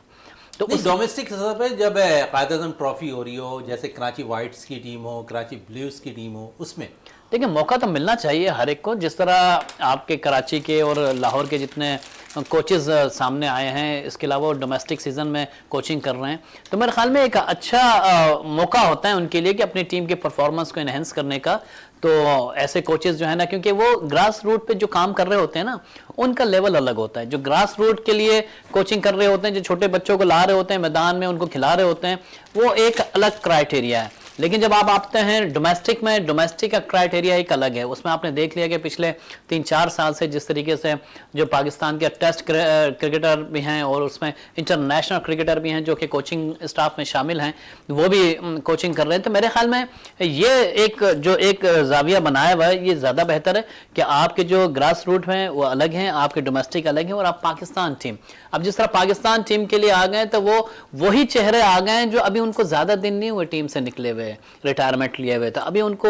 तो उस डोमेस्टिक सतह पे जब कायद-ए-आज़म ट्रॉफी हो रही हो, जैसे कराची वाइट्स की टीम हो, कराची ब्लूज़ की टीम हो, उसमें देखिए मौका तो मिलना चाहिए हर एक को। जिस तरह आपके कराची के और लाहौर के जितने कोचेज़ सामने आए हैं, इसके अलावा डोमेस्टिक सीज़न में कोचिंग कर रहे हैं, तो मेरे ख्याल में एक अच्छा मौका होता है उनके लिए कि अपनी टीम के परफॉर्मेंस को इन्हेंस करने का। तो ऐसे कोचेज़ जो है ना, क्योंकि वो ग्रास रूट पे जो काम कर रहे होते हैं ना, उनका लेवल अलग होता है। जो ग्रास रूट के लिए कोचिंग कर रहे होते हैं, जो छोटे बच्चों को ला रहे होते हैं मैदान में, उनको खिला रहे होते हैं, वो एक अलग क्राइटेरिया है। लेकिन जब आप आते हैं डोमेस्टिक में, डोमेस्टिक का क्राइटेरिया एक अलग है। उसमें आपने देख लिया कि पिछले 3-4 साल से जिस तरीके से जो पाकिस्तान के टेस्ट क्रिकेटर भी हैं और उसमें इंटरनेशनल क्रिकेटर भी हैं जो कि कोचिंग स्टाफ में शामिल हैं, वो भी कोचिंग कर रहे हैं। तो मेरे ख्याल में ये एक जाविया बनाया हुआ है, ये ज़्यादा बेहतर है कि आपके जो ग्रास रूट हैं वो अलग हैं, आपके डोमेस्टिक अलग हैं, और आप पाकिस्तान टीम, अब जिस तरह पाकिस्तान टीम के लिए आ गए तो वो वही चेहरे आ गए हैं जो अभी उनको ज़्यादा दिन नहीं हुए टीम से निकले हुए। थे, रिटायरमेंट लिए हुए थे। अभी उनको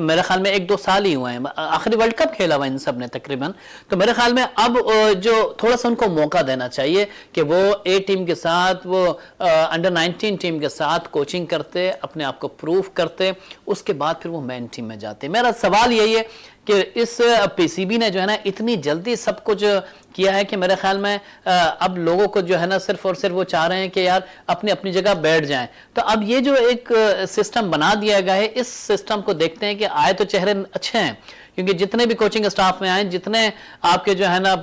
मेरे ख्याल में 1-2 साल ही हुए हैं, आखिरी वर्ल्ड कप खेला हुआ इन सब ने तकरीबन। तो मेरे ख्याल में अब जो थोड़ा सा उनको मौका देना चाहिए कि वो ए टीम के साथ, वो अंडर 19 टीम के साथ कोचिंग करते, अपने आप को प्रूव करते, उसके बाद फिर वो मेन टीम में जाते। मेरा सवाल यही है कि इस पीसीबी ने जो है ना इतनी जल्दी सब कुछ किया है कि मेरे ख्याल में अब लोगों को जो है ना सिर्फ और सिर्फ वो चाह रहे हैं कि यार अपनी अपनी जगह बैठ जाएं। तो अब ये जो एक सिस्टम बना दिया गया है, इस सिस्टम को देखते हैं कि आए तो चेहरे अच्छे हैं, क्योंकि जितने भी कोचिंग स्टाफ में आए, जितने आपके जो है ना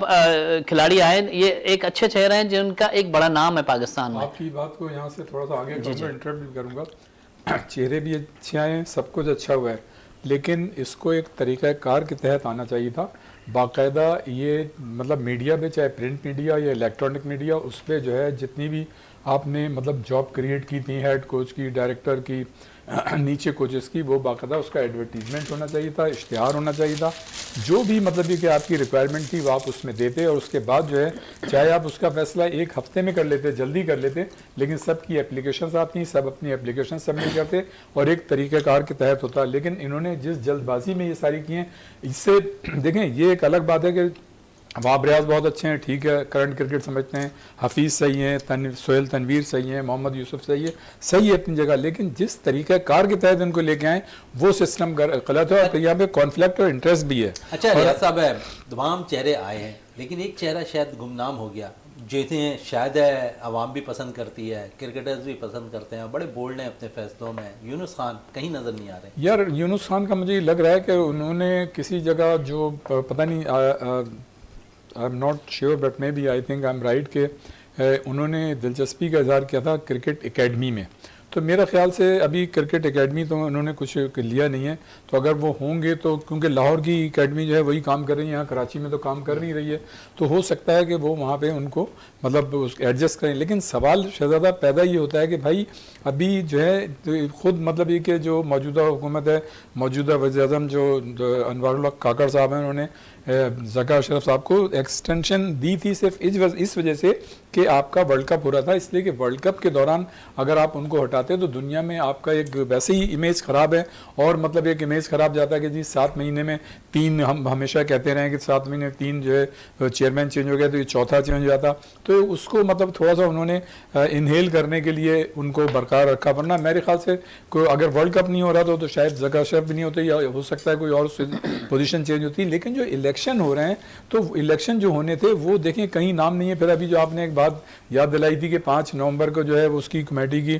खिलाड़ी आए, ये एक अच्छे चेहरे हैं जिनका एक बड़ा नाम है पाकिस्तान में। आपकी बात को यहाँ से थोड़ा सा आगे इंटरप्ट करूँगा। चेहरे भी अच्छे आए हैं, सब कुछ अच्छा हुआ है, लेकिन इसको एक तरीक़ाकार के तहत आना चाहिए था। बाकायदा ये मतलब मीडिया पे, चाहे प्रिंट मीडिया या इलेक्ट्रॉनिक मीडिया, उस पर जो है जितनी भी आपने मतलब जॉब क्रिएट की थी, हेड कोच की, डायरेक्टर की, नीचे कोचेस की, वो बाकायदा उसका एडवर्टीजमेंट होना चाहिए था, इश्तिहार होना चाहिए था। जो भी मतलब ये कि आपकी रिक्वायरमेंट थी वो आप उसमें देते, और उसके बाद जो है चाहे आप उसका फैसला 1 हफ्ते में कर लेते, जल्दी कर लेते, लेकिन सबकी एप्लीकेशंस आती, सब अपनी एप्लीकेशन सबमिट करते और एक तरीक़ाकार के तहत होता। लेकिन इन्होंने जिस जल्दबाजी में ये सारी की हैं, इससे देखें ये एक अलग बात है कि वाब रियाज बहुत अच्छे हैं, ठीक है, करंट क्रिकेट समझते हैं, हफीज़ सही हैं, सोहेल तनवीर सही हैं, मोहम्मद यूसुफ सही है अपनी जगह, लेकिन जिस तरीक़ा कार के तहत इनको लेके आए वो सिस्टम गलत है, और यहाँ पे कॉन्फ्लिक्ट और इंटरेस्ट भी है। अच्छा रियाज साहब, तमाम चेहरे आए हैं, लेकिन एक चेहरा शायद गुमनाम हो गया, जैसे शायद आवाम भी पसंद करती है, क्रिकेटर्स भी पसंद करते हैं, बड़े बोल्ड हैं अपने फैसलों में, यूनुस खान कहीं नज़र नहीं आ रहे। यार यूनुस खान का मुझे लग रहा है कि उन्होंने किसी जगह जो पता नहीं, I am not sure but maybe I think I am right, के उन्होंने दिलचस्पी का इजहार किया था क्रिकेट एकेडमी में। तो मेरा ख्याल से अभी क्रिकेट एकेडमी तो उन्होंने कुछ लिया नहीं है, तो अगर वो होंगे तो, क्योंकि लाहौर की एकेडमी जो है वही काम कर रही है, यहाँ कराची में तो काम कर नहीं रही है, तो हो सकता है कि वो वहाँ पे उनको मतलब एडजस्ट करें। लेकिन सवाल शहजादा पैदा ये होता है कि भाई अभी जो है तो खुद मतलब ये कि जो मौजूदा हुकूमत है, मौजूदा वज़ीर-ए-आज़म जो अनवारुल हक काकड़ साहब हैं, उन्होंने ज़का अशरफ साहब को एक्सटेंशन दी थी सिर्फ इस वजह से कि आपका वर्ल्ड कप हो रहा था, इसलिए कि वर्ल्ड कप के दौरान अगर आप उनको हटाते तो दुनिया में आपका एक वैसे ही इमेज ख़राब है, और मतलब एक इमेज ख़राब जाता है कि जी 7 महीने में 3, हम हमेशा कहते रहे कि 7 महीने 3 जो है चेयरमैन चेंज हो गया, तो ये चौथा चेंज हो जाता, तो उसको मतलब थोड़ा सा उन्होंने इनहेल करने के लिए उनको बरकरार रखा। वरना मेरे ख्याल से कोई अगर वर्ल्ड कप नहीं हो रहा तो शायद ज़का अशरफ भी नहीं होते, या हो सकता है कोई और पोजीशन चेंज होती। लेकिन जो इलेक्शन हो रहे हैं, तो इलेक्शन जो होने थे वो देखें कहीं नाम नहीं है। फिर अभी जो आपने एक बात याद दिलाई थी कि 5 नवंबर को जो है उसकी कमेटी की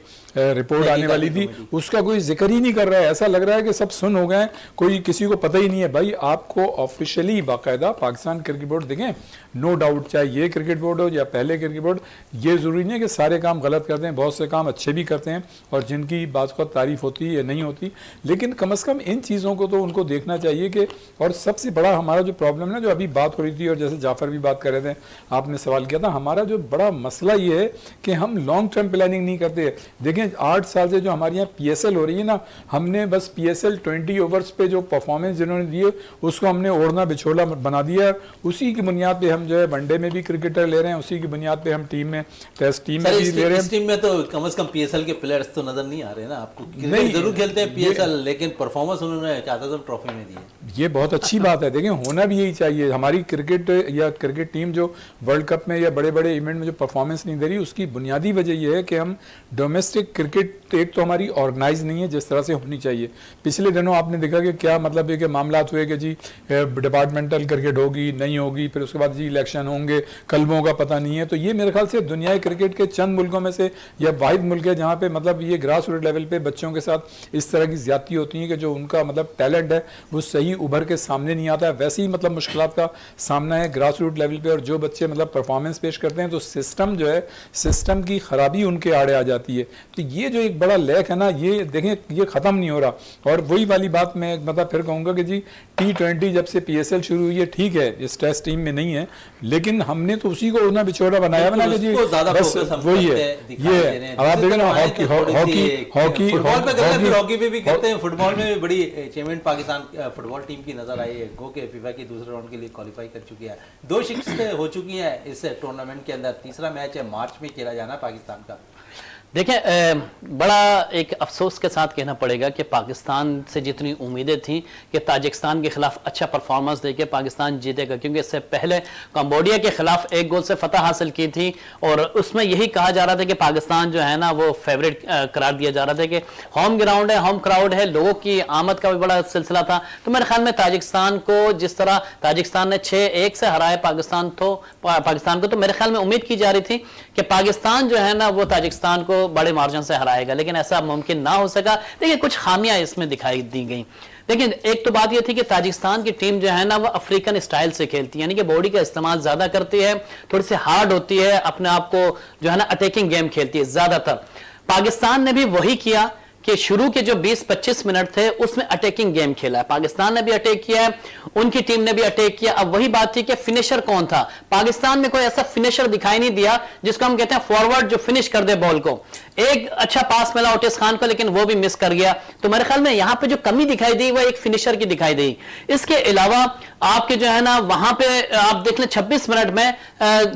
रिपोर्ट आने वाली थी, उसका कोई जिक्र ही नहीं कर रहा है। ऐसा लग रहा है कि सब सुन हो गए, कोई किसी को पता ही नहीं है। भाई आपको ऑफिशियली बाकायदा पाकिस्तान क्रिकेट बोर्ड देखें, नो डाउट, चाहे ये क्रिकेट बोर्ड हो या पहले क्रिकेट बोर्ड, ये ज़रूरी नहीं है कि सारे काम गलत करते हैं, बहुत से काम अच्छे भी करते हैं और जिनकी बात को तारीफ होती है या नहीं होती, लेकिन कम से कम इन चीज़ों को तो उनको देखना चाहिए कि। और सबसे बड़ा हमारा जो प्रॉब्लम है, जो अभी बात हो रही थी और जैसे जाफ़र भी बात कर रहे थे, आपने सवाल किया था, हमारा जो बड़ा मसला ये है कि हम लॉन्ग टर्म प्लानिंग नहीं करते। देखें 8 साल से जो हमारे यहाँ PSL हो रही है ना, हमने बस PSL 20 ओवर्स पे जो परफॉर्मेंस जिन्होंने दिए उसको हमने ओढ़ना बिछोला बना दिया, उसी की बुनियाद पे हम जो है वनडे में भी क्रिकेटर ले रहे हैं, उसी की बुनियाद पे हम टीम में, टेस्ट टीम में भी ले रहे हैं। इस टीम में तो कम से कम PSL के प्लेयर्स तो नजर नहीं आ रहे ना आपको? नहीं, जरूर खेलते हैं PSL, लेकिन परफॉर्मेंस उन्होंने चाहता ट्रॉफी में दी है। ये बहुत अच्छी बात है, देखें होना भी यही चाहिए। हमारी क्रिकेट या क्रिकेट टीम जो वर्ल्ड कप में या बड़े बड़े इवेंट में जो परफॉर्मेंस नहीं दे रही, उसकी बुनियादी वजह यह है कि हम डोमेस्टिक क्रिकेट एक तो हमारी ऑर्गेनाइज नहीं है जिस तरह से होनी चाहिए। पिछले दिनों आपने देखा कि क्या मतलब है कि मामला हुए कि जी डिपार्टमेंटल क्रिकेट होगी नहीं होगी, फिर उसके बाद जी इलेक्शन होंगे, कलमों का पता नहीं है। तो ये मेरे ख्याल से दुनिया क्रिकेट के चंद मुल्कों में से या वाहिद मुल्क है जहाँ पे मतलब ये ग्रास रूट लेवल पे बच्चों के साथ इस तरह की ज्यादती होती है कि जो उनका मतलब टैलेंट है वो सही उभर के सामने नहीं आता है। वैसे ही मतलब मुश्किलात का सामना है ग्रास रूट लेवल पे, और जो बच्चे मतलब परफॉर्मेंस पेश करते हैं तो सिस्टम जो है, सिस्टम की खराबी उनके आड़े आ जाती है। तो ये जो एक बड़ा लैक है ना, ये देखें ये ख़त्म नहीं हो रहा। और वही वाली बात मैं मतलब फिर कहूँगा कि जी T20 जब से PSL शुरू हुई है, ठीक है इस टेस्ट टीम में नहीं है, लेकिन हमने तो उसी को उड़ना बिछोड़ा बनाया बना के जी, बस वही है। ये अब आप देखें ना, हॉकी पे भी करते हैं, फुटबॉल में भी बड़ी अचीवमेंट पाकिस्तान फुटबॉल टीम की नजर आई है। गो के फीफा की दूसरे राउंड के लिए क्वालिफाई कर चुकी है, 2 शिकस्तें हो चुकी हैं इस टूर्नामेंट के अंदर। तीसरा मैच है मार्च में खेला जाना पाकिस्तान का। देखें, बड़ा एक अफसोस के साथ कहना पड़ेगा कि पाकिस्तान से जितनी उम्मीदें थी कि ताजिकिस्तान के खिलाफ अच्छा परफॉर्मेंस देके पाकिस्तान जीतेगा, क्योंकि इससे पहले कंबोडिया के खिलाफ 1 गोल से फतह हासिल की थी और उसमें यही कहा जा रहा था कि पाकिस्तान जो है ना वो फेवरेट करार दिया जा रहा था कि होम ग्राउंड है, होम क्राउड है, लोगों की आमद का भी बड़ा सिलसिला था। तो मेरे ख्याल में ताजिकिस्तान को जिस तरह ताजिकिस्तान ने 6-1 से हराया पाकिस्तान को, तो मेरे ख्याल में उम्मीद की जा रही थी कि पाकिस्तान जो है ना वो ताजिकिस्तान को बड़े मार्जिन से हराएगा, लेकिन ऐसा मुमकिन ना हो सका। देखिए कुछ खामियां इसमें दिखाई दी गई। लेकिन एक तो बात यह थी कि ताजिकिस्तान की टीम जो है ना वो अफ्रीकन स्टाइल से खेलती है, यानी कि बॉडी का इस्तेमाल ज्यादा करती है, थोड़ी सी हार्ड होती है, अपने आप को जो है ना अटैकिंग गेम खेलती है ज्यादातर। पाकिस्तान ने भी वही किया कि शुरू के जो 20-25 मिनट थे उसमें अटैकिंग गेम खेला है। पाकिस्तान ने भी अटैक किया है, उनकी टीम ने भी अटैक किया। अब वही बात थी कि फिनिशर कौन था। पाकिस्तान में कोई ऐसा फिनिशर दिखाई नहीं दिया जिसको हम कहते हैं फॉरवर्ड, जो फिनिश कर दे बॉल को। एक अच्छा पास मिला ओटिस खान को, लेकिन वो भी मिस कर गया। तो मेरे ख्याल में यहां पे जो कमी दिखाई दी वो एक फिनिशर की दिखाई दी। इसके अलावा आपके जो है ना वहां पे आप देख लें 26 मिनट में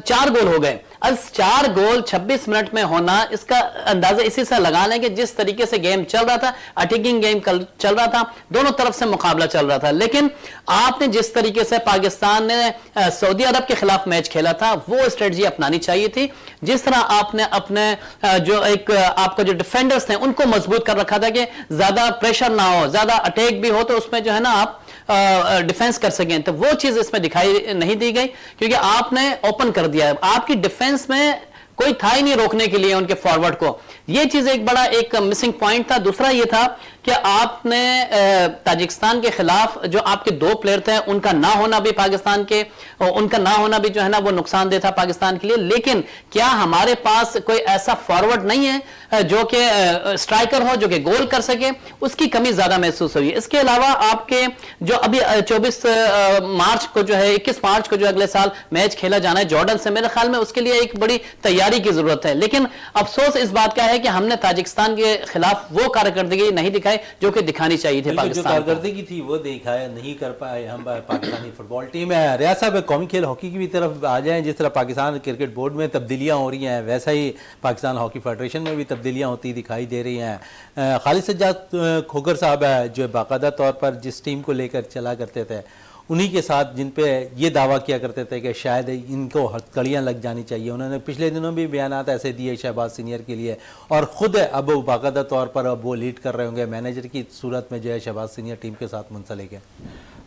4 गोल हो गए। अब 4 गोल 26 मिनट में होना, इसका अंदाजा इसी से लगा लें कि जिस तरीके से गेम चल रहा था, अटैकिंग गेम चल रहा था, दोनों तरफ से मुकाबला चल रहा था। लेकिन आपने जिस तरीके से पाकिस्तान ने सऊदी अरब के खिलाफ मैच खेला था वो स्ट्रेटजी अपनानी चाहिए थी। जिस तरह आपने अपने जो एक आपका जो डिफेंडर्स थे उनको मजबूत कर रखा था कि ज्यादा प्रेशर ना हो, ज्यादा अटैक भी हो तो उसमें जो है ना आप डिफेंस कर सकें, तो वो चीज इसमें दिखाई नहीं दी गई, क्योंकि आपने ओपन कर दिया है। आपकी डिफेंस में कोई था ही नहीं रोकने के लिए उनके फॉरवर्ड को। यह चीज एक बड़ा एक मिसिंग पॉइंट था। दूसरा यह था कि आपने ताजिकिस्तान के खिलाफ जो आपके 2 प्लेयर थे उनका ना होना भी पाकिस्तान के, उनका ना होना भी जो है ना वो नुकसानदेह था पाकिस्तान के लिए। लेकिन क्या हमारे पास कोई ऐसा फॉरवर्ड नहीं है जो कि स्ट्राइकर हो, जो कि गोल कर सके? उसकी कमी ज्यादा महसूस हुई। इसके अलावा आपके जो अभी 24 मार्च को जो है 21 मार्च को जो अगले साल मैच खेला जाना है जॉर्डन से, मेरे ख्याल में उसके लिए एक बड़ी तैयारी की जरूरत है। लेकिन अफसोस इस बात का है कि हमने ताजिकिस्तान के खिलाफ वो कारकर्दगी नहीं दिखाई जो कि दिखानी चाहिए थी। पाकिस्तान जो कारकर्दगी थी वो दिखाया नहीं कर पाए हम पाकिस्तानी फुटबॉल टीम है। रियाज साहब, कौमी खेल हॉकी की भी तरफ आ जाएं। जिस तरह पाकिस्तान क्रिकेट बोर्ड में तब्दीलियां हो रही हैं, वैसा ही पाकिस्तान हॉकी फेडरेशन में भी तब्दीलियां होती दिखाई दे रही हैं। खालिद सज्जाद खोखर साहब है जो बाकायदा तौर पर जिस टीम को लेकर चला करते थे, उन्हीं के साथ जिन पे ये दावा किया करते थे कि शायद इनको हथकड़ियाँ लग जानी चाहिए, उन्होंने पिछले दिनों भी बयानात ऐसे दिए शहबाज सीनियर के लिए, और ख़ुद अब वो बाकायदा तौर पर अब वो लीड कर रहे होंगे मैनेजर की सूरत में जो है शहबाज सीनियर टीम के साथ मुंसलिक है।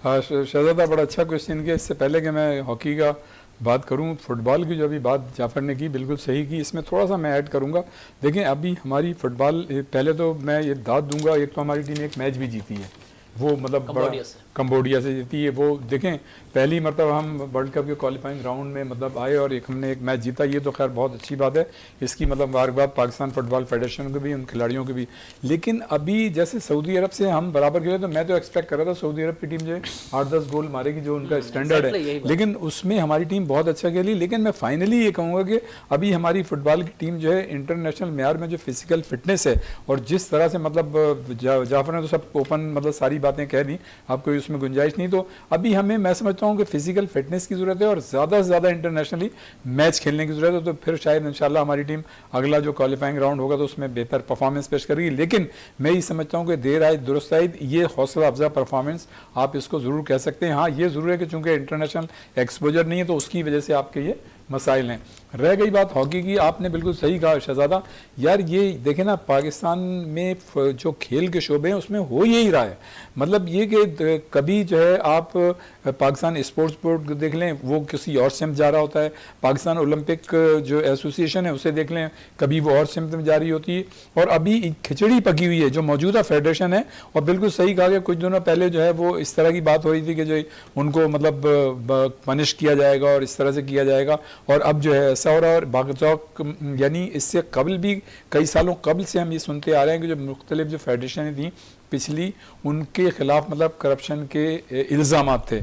हाँ शहजादा, बड़ा अच्छा क्वेश्चन किया। इससे पहले कि मैं हॉकी का बात करूं, फुटबॉल की जो अभी बात जाफर ने की बिल्कुल सही की। इसमें थोड़ा सा मैं ऐड करूंगा। देखें अभी हमारी फुटबॉल, पहले तो मैं ये दाद दूंगा, एक तो हमारी टीम एक मैच भी जीती है, वो मतलब कंबोडिया से जीती है। वो देखें पहली मतलब हम वर्ल्ड कप के क्वालिफाइंग राउंड में मतलब आए और हमने एक मैच जीता, ये तो खैर बहुत अच्छी बात है। इसकी मतलब मुबारकबाद पाकिस्तान फुटबॉल फेडरेशन को भी, उन खिलाड़ियों को भी। लेकिन अभी जैसे सऊदी अरब से हम बराबर खेले तो मैं तो एक्सपेक्ट कर रहा था सऊदी अरब की टीम जो है 8-10 गोल मारेगी, जो उनका स्टैंडर्ड है, लेकिन उसमें हमारी टीम बहुत अच्छा खेली। लेकिन मैं फाइनली ये कहूँगा कि अभी हमारी फुटबॉल की टीम जो है इंटरनेशनल मेयार में जो फिजिकल फिटनेस है और जिस तरह से मतलब जाफर ने तो सब ओपन मतलब सारी बातें कह दी, आपको उसमें गुंजाइश नहीं। तो अभी हमें, मैं समझता हूँ कि फिजिकल फिटनेस की जरूरत है और ज़्यादा से ज़्यादा इंटरनेशनली मैच खेलने की जरूरत है। तो फिर शायद इंशाल्लाह हमारी टीम अगला जो क्वालिफाइंग राउंड होगा तो उसमें बेहतर परफॉर्मेंस पेश करेगी। लेकिन मैं ये समझता हूँ कि देर आए दुरुस्त आए, ये हौसला अफजा परफॉर्मेंस आप इसको ज़रूर कह सकते हैं। हाँ ये ज़रूर है कि चूँकि इंटरनेशनल एक्सपोजर नहीं है तो उसकी वजह से आपके ये मसाइल हैं। रह गई बात हॉकी की, आपने बिल्कुल सही कहा शहजादा। यार ये देखें ना, पाकिस्तान में जो खेल के शोबे हैं उसमें हो यही रहा है। मतलब ये कि कभी जो है आप पाकिस्तान स्पोर्ट्स बोर्ड देख लें, वो किसी और सिमत जा रहा होता है। पाकिस्तान ओलंपिक जो एसोसिएशन है उसे देख लें, कभी वो और सिमत में जा रही होती है। और अभी खिचड़ी पकी हुई है जो मौजूदा फेडरेशन है। और बिल्कुल सही कहा कि कुछ दिनों पहले जो है वो इस तरह की बात हो रही थी कि जो उनको मतलब पनिश किया जाएगा और इस तरह से किया जाएगा, और अब जो है ऐसा हो रहा है। और बागचौक यानी इससे कबल भी कई सालों कबल से हम ये सुनते आ रहे हैं कि जो मुख्तलिफ जो फेडरेशन थी पिछली, उनके खिलाफ मतलब करप्शन के इल्ज़ामात थे।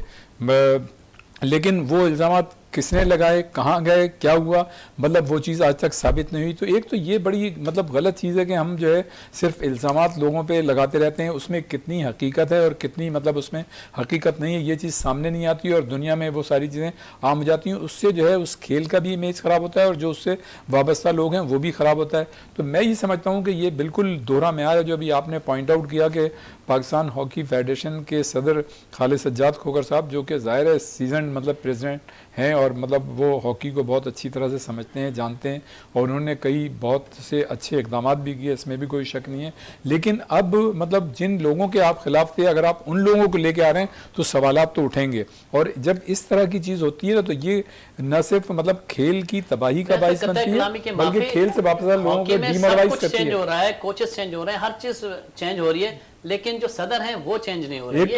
लेकिन वो इल्ज़ामात किसने लगाए, कहाँ गए, क्या हुआ, मतलब वो चीज़ आज तक साबित नहीं हुई। तो एक तो ये बड़ी मतलब गलत चीज़ है कि हम जो है सिर्फ इल्ज़ामात लोगों पे लगाते रहते हैं, उसमें कितनी हकीकत है और कितनी मतलब उसमें हकीकत नहीं है ये चीज़ सामने नहीं आती है और दुनिया में वो सारी चीज़ें आम हो जाती हैं। उससे जो है उस खेल का भी इमेज ख़राब होता है और जो उससे वाबस्ता लोग हैं वो भी ख़राब होता है। तो मैं ये समझता हूँ कि ये बिल्कुल दोहरा म्यार है जो अभी आपने पॉइंट आउट किया कि पाकिस्तान हॉकी फेडरेशन के सदर खालिद सज्जाद खोखर साहब, जो कि ज़ाहिर है सीजन मतलब प्रेसिडेंट हैं और मतलब वो हॉकी को बहुत अच्छी तरह से समझते हैं, जानते हैं और उन्होंने कई बहुत से अच्छे इकदाम भी किए, इसमें भी कोई शक नहीं है। लेकिन अब मतलब जिन लोगों के आप खिलाफ थे, अगर आप उन लोगों को लेके आ रहे हैं तो सवालात तो उठेंगे। और जब इस तरह की चीज़ होती है ना तो ये न सिर्फ मतलब खेल की तबाही का बाइस बनती है बल्कि खेल से वापस लोगों को डिमोरलाइज करती है। चेंज हो रहा है, कोचेस चेंज हो रहे हैं, हर चीज चेंज हो रही है, लेकिन जो सदर हैं वो चेंज नहीं हो रहे। एक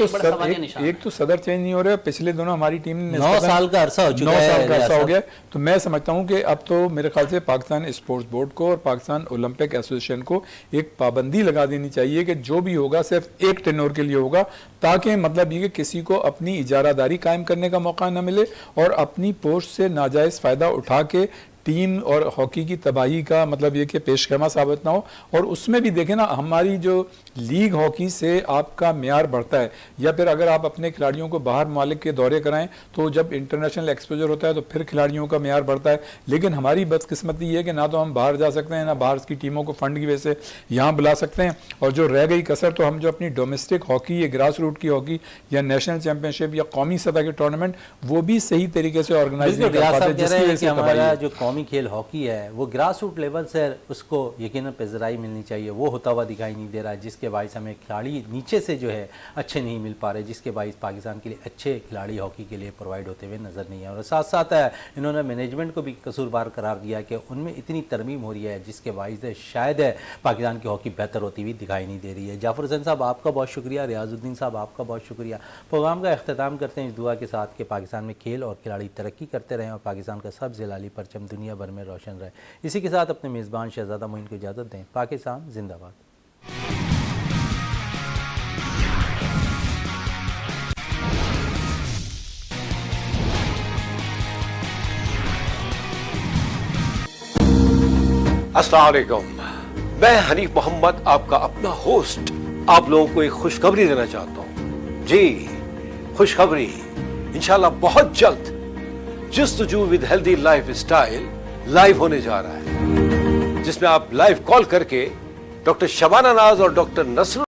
तो सदर चेंज नहीं हो रहा है। पिछले दिनों हमारी टीम ने 9 साल का अरसा हो चुका है, 9 साल का अरसा हो गया। तो मैं समझता हूं कि अब तो मेरे ख्याल से पाकिस्तान स्पोर्ट्स बोर्ड को और पाकिस्तान ओलंपिक एसोसिएशन को एक पाबंदी लगा देनी चाहिए कि जो भी होगा सिर्फ एक टेन्योर के लिए होगा, ताकि मतलब ये कि किसी को अपनी इजारादारी कायम करने का मौका न मिले और अपनी पोस्ट से नाजायज़ फ़ायदा उठा के टीम और हॉकी की तबाही का मतलब ये कि पेशकर्मा साबित ना हो। और उसमें भी देखें ना, हमारी जो लीग हॉकी से आपका म्यार बढ़ता है, या फिर अगर आप अपने खिलाड़ियों को बाहर मालिक के दौरे कराएं तो जब इंटरनेशनल एक्सपोजर होता है तो फिर खिलाड़ियों का म्यार बढ़ता है। लेकिन हमारी बदकिस्मती ये है कि ना तो हम बाहर जा सकते हैं, ना बाहर की टीमों को फंड की वजह से यहाँ बुला सकते हैं, और जो रह गई कसर तो हम जो अपनी डोमेस्टिक हॉकी या ग्रास रूट की हॉकी या नेशनल चैंपियनशिप या कौमी सतह के टूर्नामेंट वो भी सही तरीके से ऑर्गेनाइज नहीं कर पाते, जिसकी वजह से हमारा जो कौमी खेल हॉकी है वो ग्रास रूट लेवल से उसको यकीनन पेशराई मिलनी चाहिए, वो होता हुआ दिखाई नहीं दे रहा है, जिसके बाइस हमें खिलाड़ी नीचे से जो है अच्छे नहीं मिल पा रहे, जिसके बाइस पाकिस्तान के लिए अच्छे खिलाड़ी हॉकी के लिए प्रोवाइड होते हुए नज़र नहीं है। और साथ साथ इन्होंने मैनेजमेंट को भी कसूरवार करार दिया कि उनमें इतनी तरमीम हो रही है जिसके बाइस शायद पाकिस्तान की हॉकी बेहतर होती हुई दिखाई नहीं दे रही है। जाफर हुसैन साहब आपका बहुत शुक्रिया, रियाजुद्दीन साहब आपका बहुत शुक्रिया। प्रोग्राम का अख्ताम करते हैं इस दुआ के साथ कि पाकिस्तान में खेल और खिलाड़ी तरक्की करते रहें और पाकिस्तान का सब जिलाली परचम दुनिया भर में रोशन रहे। इसी के साथ अपने मेज़बान शहजादा मोइन को इजाज़त दें। पाकिस्तान जिंदाबाद। अस्सलाम वालेकुम, मैं हनीफ मोहम्मद आपका अपना होस्ट आप लोगों को एक खुशखबरी देना चाहता हूं। जी, खुशखबरी इंशाल्लाह बहुत जल्द Justuju with healthy lifestyle live होने जा रहा है, जिसमें आप लाइव कॉल करके डॉक्टर शबाना नाज और डॉक्टर नसरुल